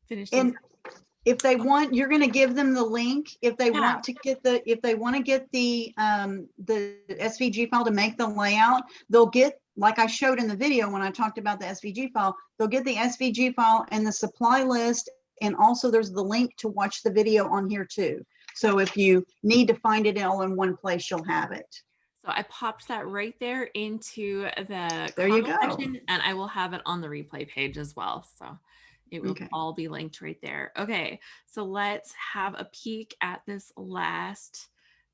finish. And if they want, you're going to give them the link. If they want to get the SVG file to make the layout, they'll get, like I showed in the video when I talked about the SVG file, they'll get the SVG file and the supply list. And also there's the link to watch the video on here too. So if you need to find it all in one place, you'll have it. So I popped that right there into the comment section, and I will have it on the replay page as well. So it will all be linked right there. Okay, so let's have a peek at this last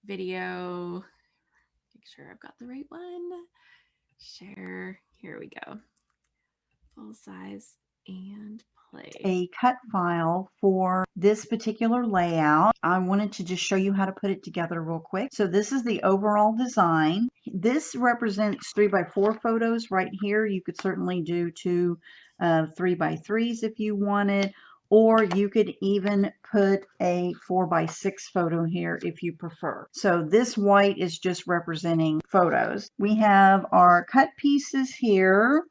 video. Make sure I've got the right one. Share. Here we go. Full size and play. A cut file for this particular layout. I wanted to just show you how to put it together real quick. So this is the overall design. This represents 3x4 photos right here. You could certainly do 2 3x3s if you wanted, or you could even put a 4x6 photo here if you prefer. So this white is just representing photos. We have our cut pieces here.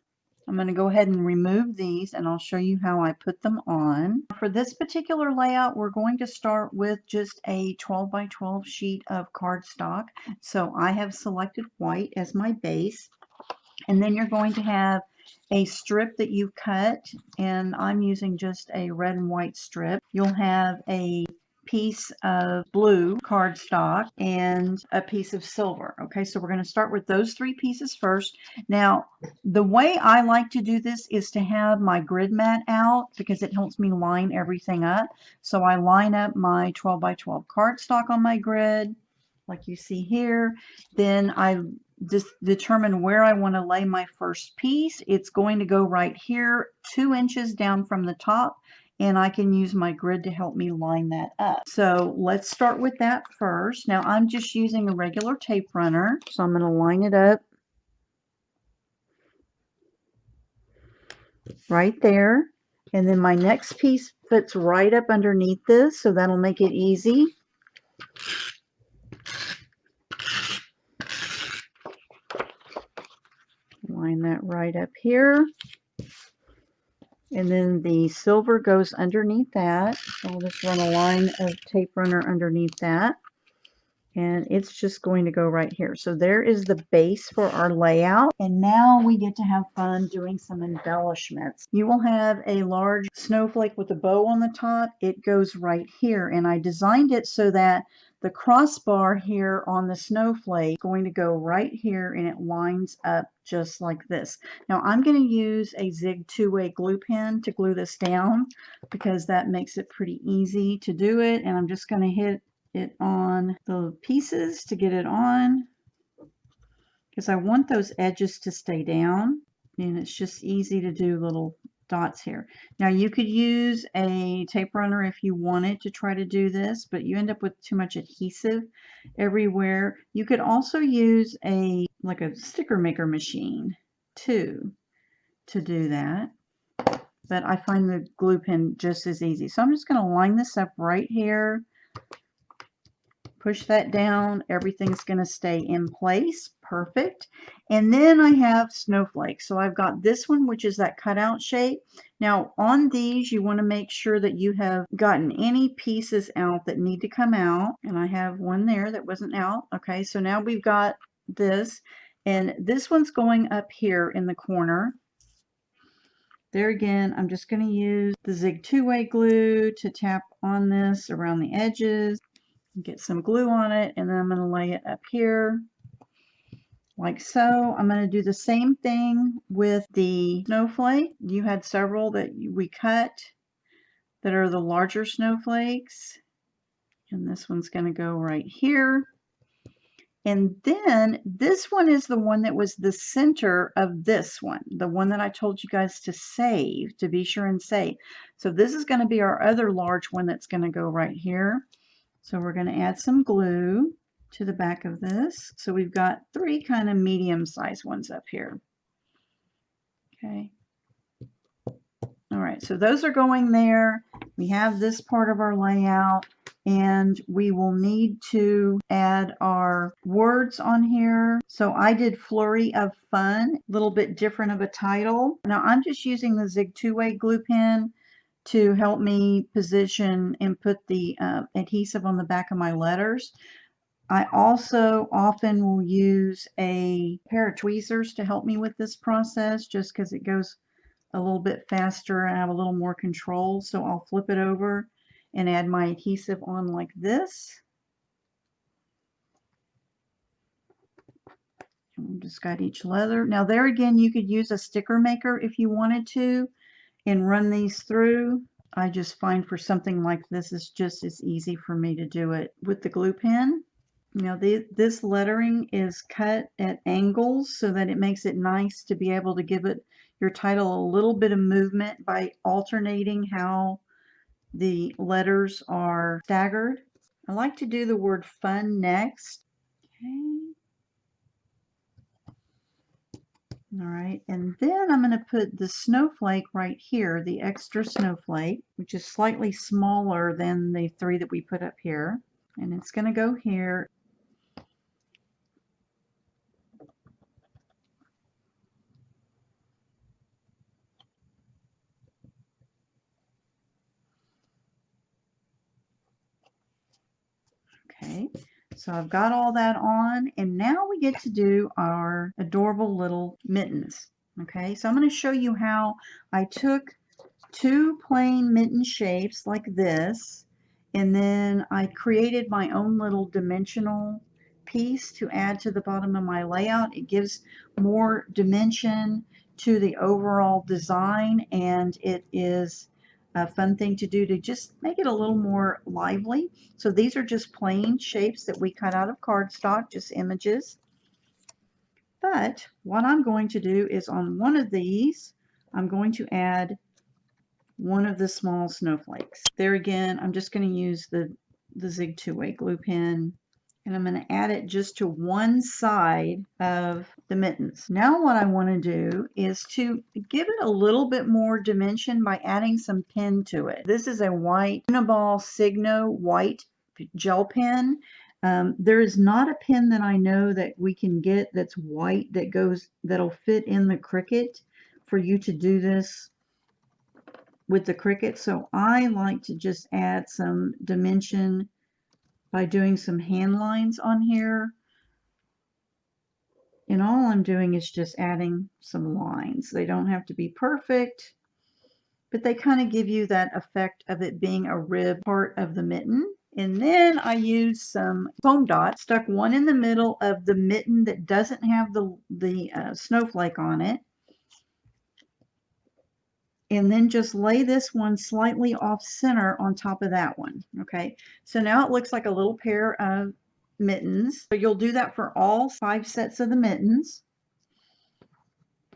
I'm going to go ahead and remove these and I'll show you how I put them on. For this particular layout, we're going to start with just a 12x12 sheet of cardstock. So I have selected white as my base. And then you're going to have a strip that you cut, and I'm using just a red and white strip. You'll have a piece of blue cardstock and a piece of silver. Okay, so we're going to start with those 3 pieces first. Now, the way I like to do this is to have my grid mat out because it helps me line everything up. So I line up my 12x12 cardstock on my grid like you see here. Then I determine where I want to lay my first piece. It's going to go right here, 2 inches down from the top, and I can use my grid to help me line that up. So let's start with that first. Now I'm just using a regular tape runner, so I'm going to line it up right there. And then my next piece fits right up underneath this, so that'll make it easy. Line that right up here. And then the silver goes underneath that. So I'll just run a line of tape runner underneath that. And it's just going to go right here. So there is the base for our layout. And now we get to have fun doing some embellishments. You will have a large snowflake with a bow on the top. It goes right here. And I designed it so that the crossbar here on the snowflake is going to go right here, and it lines up just like this. Now I'm going to use a Zig 2-way glue pen to glue this down because that makes it pretty easy to do it. And I'm just going to hit it on the pieces to get it on, because I want those edges to stay down, and it's just easy to do little dots here. Now you could use a tape runner if you wanted to try to do this, but you end up with too much adhesive everywhere. You could also use a sticker maker machine too to do that, but I find the glue pen just as easy. So I'm just going to line this up right here. Push that down, everything's going to stay in place. Perfect. And then I have snowflakes. So I've got this one, which is that cutout shape. Now on these, you want to make sure that you have gotten any pieces out that need to come out. And I have one there that wasn't out. Okay, so now we've got this. And this one's going up here in the corner. There again, I'm just going to use the Zig 2-way glue to tap on this around the edges. Get some glue on it, and then I'm going to lay it up here like so. I'm going to do the same thing with the snowflake. You had several that we cut that are the larger snowflakes, and this one's going to go right here. And then this one is the one that was the center of this one, the one that I told you guys to save, to be sure and save. So this is going to be our other large one that's going to go right here. So we're going to add some glue to the back of this. So we've got 3 kind of medium-sized ones up here. Okay. All right, so those are going there. We have this part of our layout, and we will need to add our words on here. So I did Flurry of Fun, a little bit different of a title. Now I'm just using the Zig 2-way glue pen to help me position and put the adhesive on the back of my letters. I also often will use a pair of tweezers to help me with this process, just because it goes a little bit faster and I have a little more control. So I'll flip it over and add my adhesive on like this. And just got each letter. Now there again, you could use a sticker maker if you wanted to and run these through. I just find for something like this, it's just as easy for me to do it with the glue pen. Now this lettering is cut at angles so that it makes it nice to be able to give it your title a little bit of movement by alternating how the letters are staggered. I like to do the word fun next. Okay. All right, and then I'm going to put the snowflake right here, the extra snowflake, which is slightly smaller than the 3 that we put up here. And it's going to go here. Okay, so I've got all that on, and now we get to do our adorable little mittens. Okay, so I'm going to show you how I took 2 plain mitten shapes like this, and then I created my own little dimensional piece to add to the bottom of my layout. It gives more dimension to the overall design, and it is a fun thing to do to just make it a little more lively. So these are just plain shapes that we cut out of cardstock, just images. But what I'm going to do is on one of these, I'm going to add one of the small snowflakes. There again, I'm just going to use the Zig two-way glue pen, and I'm going to add it just to one side of the mittens. Now what I want to do is to give it a little bit more dimension by adding some pen to it. This is a white Uniball Signo white gel pen. There is not a pen that I know that we can get that's white that'll fit in the Cricut for you to do this with the Cricut. So I like to just add some dimension by doing some hand lines on here. And all I'm doing is just adding some lines. They don't have to be perfect, but they kind of give you that effect of it being a rib part of the mitten. And then I used some foam dots, stuck one in the middle of the mitten that doesn't have the snowflake on it. And then just lay this one slightly off center on top of that one. Okay, so now it looks like a little pair of mittens. So you'll do that for all 5 sets of the mittens.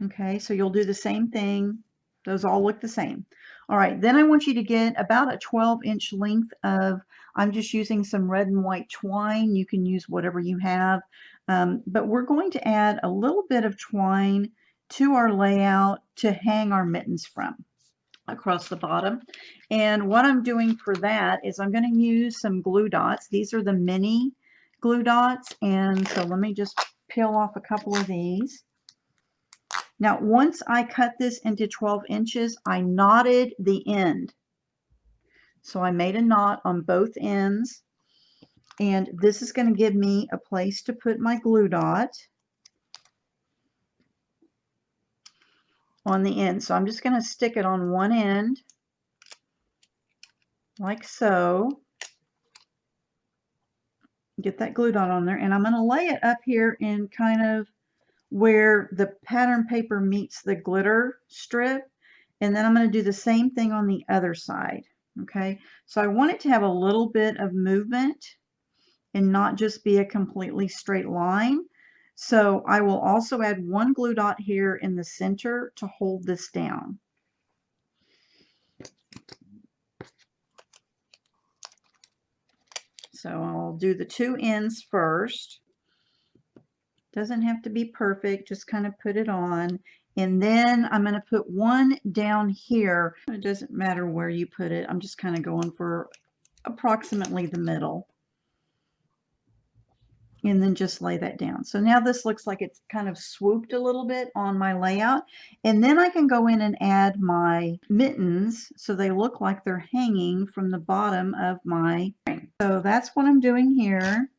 Okay, so you'll do the same thing. Those all look the same. All right, then I want you to get about a 12-inch length of, I'm just using some red and white twine. You can use whatever you have, but we're going to add a little bit of twine to our layout to hang our mittens from across the bottom. And what I'm doing for that is I'm going to use some glue dots. These are the mini glue dots, and so let me just peel off a couple of these. Now once I cut this into 12 inches, I knotted the end. So I made a knot on both ends, and this is going to give me a place to put my glue dot on the end. So I'm just going to stick it on one end like so. Get that glue dot on there, and I'm going to lay it up here in kind of where the pattern paper meets the glitter strip, and then I'm going to do the same thing on the other side. Okay, so I want it to have a little bit of movement and not just be a completely straight line. So I will also add one glue dot here in the center to hold this down. So I'll do the 2 ends first. Doesn't have to be perfect, just kind of put it on. And then I'm going to put one down here. It doesn't matter where you put it. I'm just kind of going for approximately the middle. And then just lay that down. So now this looks like it's kind of swooped a little bit on my layout. And then I can go in and add my mittens so they look like they're hanging from the bottom of my frame. So that's what I'm doing here.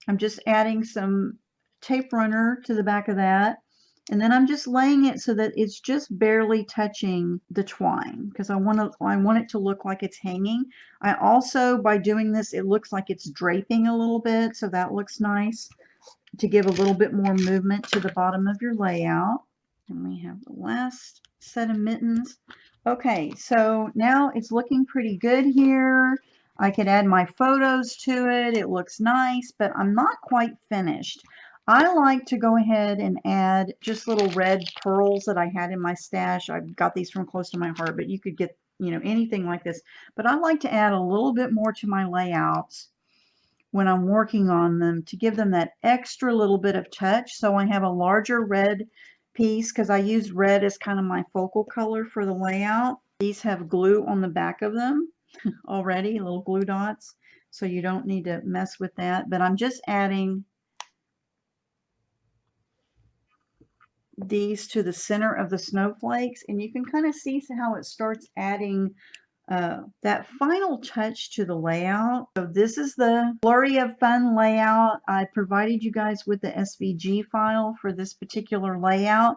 I'm just adding some tape runner to the back of that. And then I'm just laying it so that it's just barely touching the twine, because I want it to look like it's hanging. I also, by doing this, it looks like it's draping a little bit, so that looks nice to give a little bit more movement to the bottom of your layout. And we have the last set of mittens. Okay, so now it's looking pretty good here. I could add my photos to it. It looks nice, but I'm not quite finished. I like to go ahead and add just little red pearls that I had in my stash. I got these from Close to My Heart, but you could get, you know, anything like this. But I like to add a little bit more to my layouts when I'm working on them to give them that extra little bit of touch. So I have a larger red piece because I used red as kind of my focal color for the layout. These have glue on the back of them already, little glue dots, so you don't need to mess with that. But I'm just adding these to the center of the snowflakes, and you can kind of see how it starts adding that final touch to the layout. So this is the Flurry of Fun layout. I provided you guys with the SVG file for this particular layout.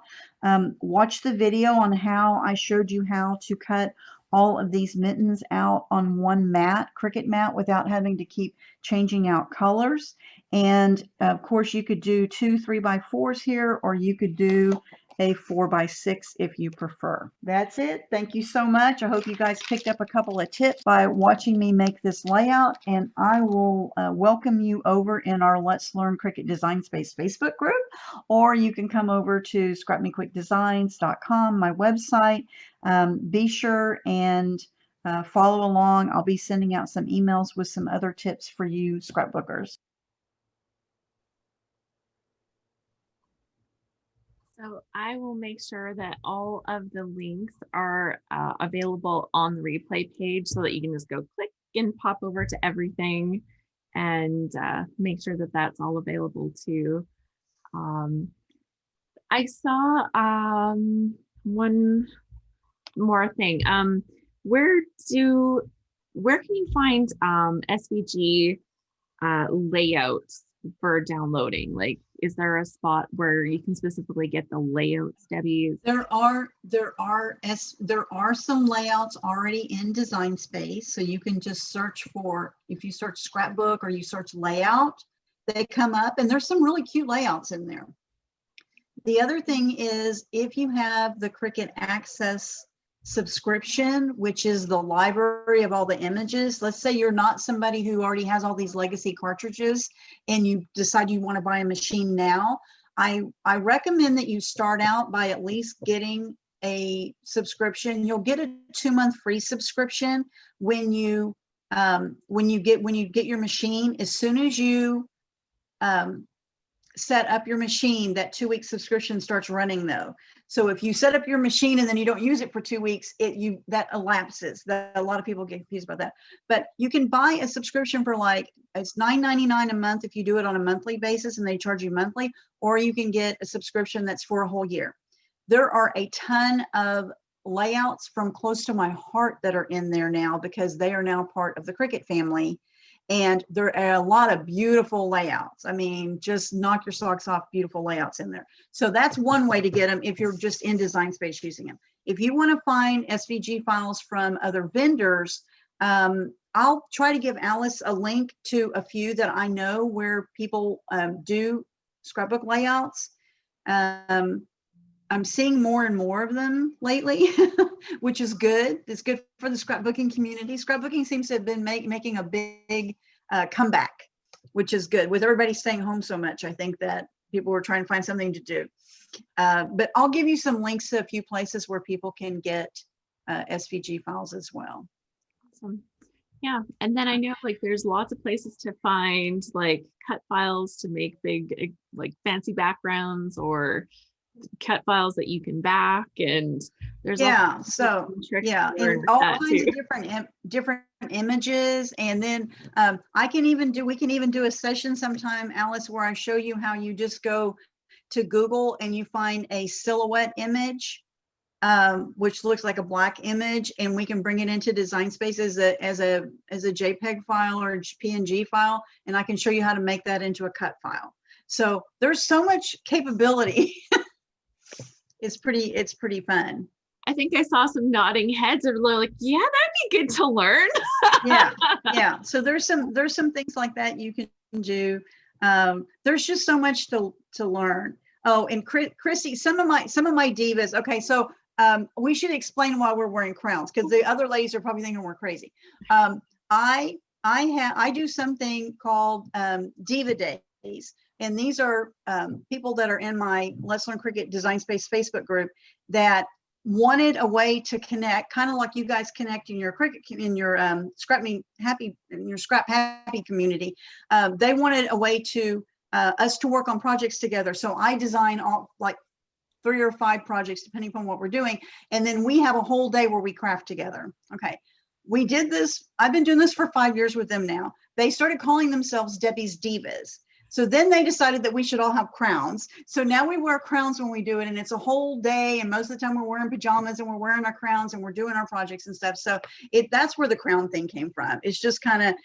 Watch the video on how I showed you how to cut all of these mittens out on one mat, Cricut mat, without having to keep changing out colors. And of course you could do 2 3x4s here, or you could do a 4x6 if you prefer. That's it. Thank you so much. I hope you guys picked up a couple of tips by watching me make this layout, and I will welcome you over in our Let's Learn Cricut Design Space Facebook group, or you can come over to scrapmequickdesigns.com, my website. Be sure and follow along. I'll be sending out some emails with some other tips for you scrapbookers. So I will make sure that all of the links are available on the replay page so that you can just go click and pop over to everything and make sure that that's all available too. I saw one more thing. Where can you find SVG layouts for downloading? Like, is there a spot where you can specifically get the layouts, Debbie? There are some layouts already in Design Space, so you can just search for, if you search scrapbook or you search layout, they come up, and there's some really cute layouts in there. The other thing is, if you have the Cricut Access subscription, which is the library of all the images. Let's say you're not somebody who already has all these legacy cartridges and you decide you want to buy a machine now. I recommend that you start out by at least getting a subscription. You'll get a 2-month free subscription when you get your machine. As soon as you set up your machine, that 2-week subscription starts running though. So if you set up your machine and then you don't use it for 2 weeks, that elapses. A lot of people get confused about that. But you can buy a subscription for it's $9.99 a month if you do it on a monthly basis and they charge you monthly, or you can get a subscription that's for a whole year. There are a ton of layouts from close to my heart that are in there now because they are now part of the Cricut family. And there are a lot of beautiful layouts. I mean, just knock your socks off, beautiful layouts in there. So that's one way to get them if you're just in Design Space using them. If you want to find SVG files from other vendors, I'll try to give Alice a link to a few that I know where people do scrapbook layouts. I'm seeing more and more of them lately, which is good. It's good for the scrapbooking community. Scrapbooking seems to have been making a big comeback, which is good. With everybody staying home so much, I think that people were trying to find something to do. But I'll give you some links to a few places where people can get SVG files as well. Awesome. Yeah, and then I know there's lots of places to find cut files to make big fancy backgrounds, or cut files that you can back, and there's and all kinds of different images. And then we can even do a session sometime, Alice, where I show you how you just go to Google and you find a silhouette image, which looks like a black image, and we can bring it into Design Space as a JPEG file or PNG file, and I can show you how to make that into a cut file. So there's so much capability. It's pretty fun. I think I saw some nodding heads and like, yeah, that'd be good to learn. yeah. So there's some things like that you can do. There's just so much to learn. Oh, and Chrissy, some of my divas. Okay, so we should explain why we're wearing crowns, because the other ladies are probably thinking we're crazy. I do something called Diva Days. And these are people that are in my Let's Learn Cricut Design Space Facebook group that wanted a way to connect, kind of like you guys connect in your Cricut, in your Scrap Happy community. They wanted a way to us to work on projects together. So I design all 3 or 5 projects depending upon what we're doing, and then we have a whole day where we craft together. Okay, we did this. I've been doing this for 5 years with them now. They started calling themselves Debbie's Divas. So then they decided that we should all have crowns. So now we wear crowns when we do it, and it's a whole day. And most of the time we're wearing pajamas and we're wearing our crowns and we're doing our projects and stuff. So that's where the crown thing came from. It's just kind of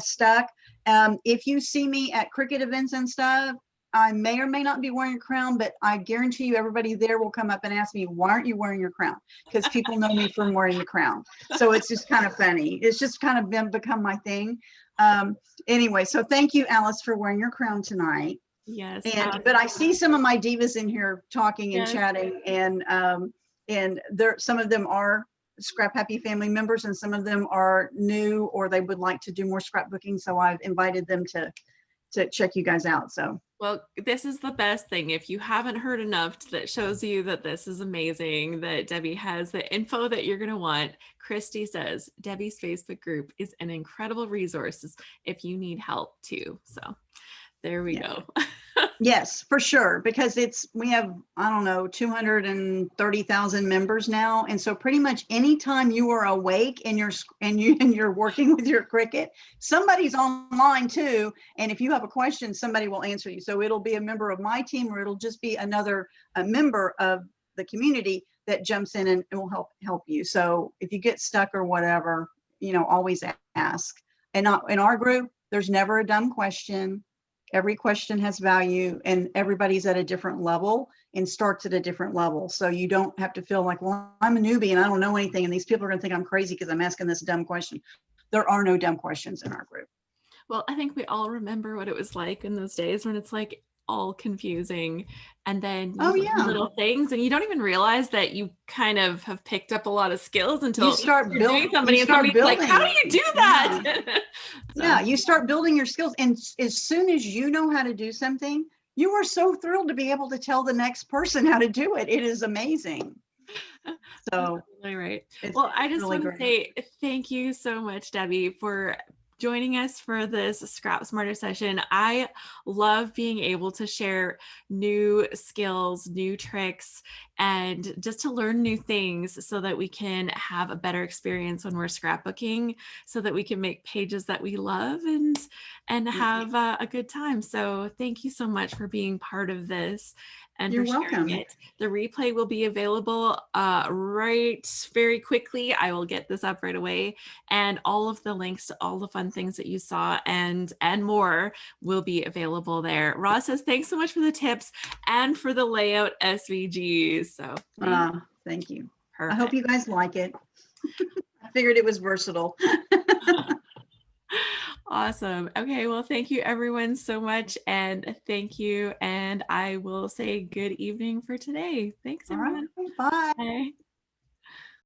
stuck. If you see me at Cricut events and stuff, I may or may not be wearing a crown, but I guarantee you everybody there will come up and ask me, why aren't you wearing your crown? Because people know me from wearing the crown. So it's just kind of funny. It's just kind of become my thing. Anyway, so thank you, Alice, for wearing your crown tonight. Yes. But I see some of my divas in here talking and Yes. chatting, and there, some of them are Scrap Happy family members, and some of them are new, or they would like to do more scrapbooking. So I've invited them to check you guys out. So Well, this is the best thing. If you haven't heard enough that shows you that this is amazing, that Debbie has the info that you're going to want. Christy says Debbie's Facebook group is an incredible resource if you need help too. So there we Yeah. go. yes, for sure, because we have, I don't know, 230,000 members now, and so pretty much anytime you are awake and you're working with your Cricut, somebody's online too, and if you have a question, somebody will answer you. So it'll be a member of my team, or it'll just be a member of the community that jumps in and will help you. So if you get stuck or whatever, always ask. And not in our group, there's never a dumb question. Every question has value, and everybody's at a different level and starts at a different level. So you don't have to feel like, well, I'm a newbie and I don't know anything, and these people are going to think I'm crazy because I'm asking this dumb question. There are no dumb questions in our group. Well, I think we all remember what it was like in those days when it's like all confusing, and then you learn little things and you don't even realize that you kind of have picked up a lot of skills until you start building somebody's like, how do you do that? Yeah, you start building your skills, and as soon as you know how to do something, you are so thrilled to be able to tell the next person how to do it. It is amazing. So really right. Well, I just really want to say thank you so much, Debbie, for joining us for this Scrap Smarter session. I love being able to share new skills, new tricks, and just to learn new things so that we can have a better experience when we're scrapbooking, so that we can make pages that we love and have a good time. So thank you so much for being part of this and You're for sharing welcome. it. The replay will be available right very quickly. I will get this up right away, and all of the links to all the fun things that you saw and more will be available there. Ross says, thanks so much for the tips and for the layout SVGs. So thank you. Perfect. I hope you guys like it. I figured it was versatile. Awesome. Okay, well, thank you everyone so much, and thank you, and I will say good evening for today. Thanks everyone. All right, bye. Bye.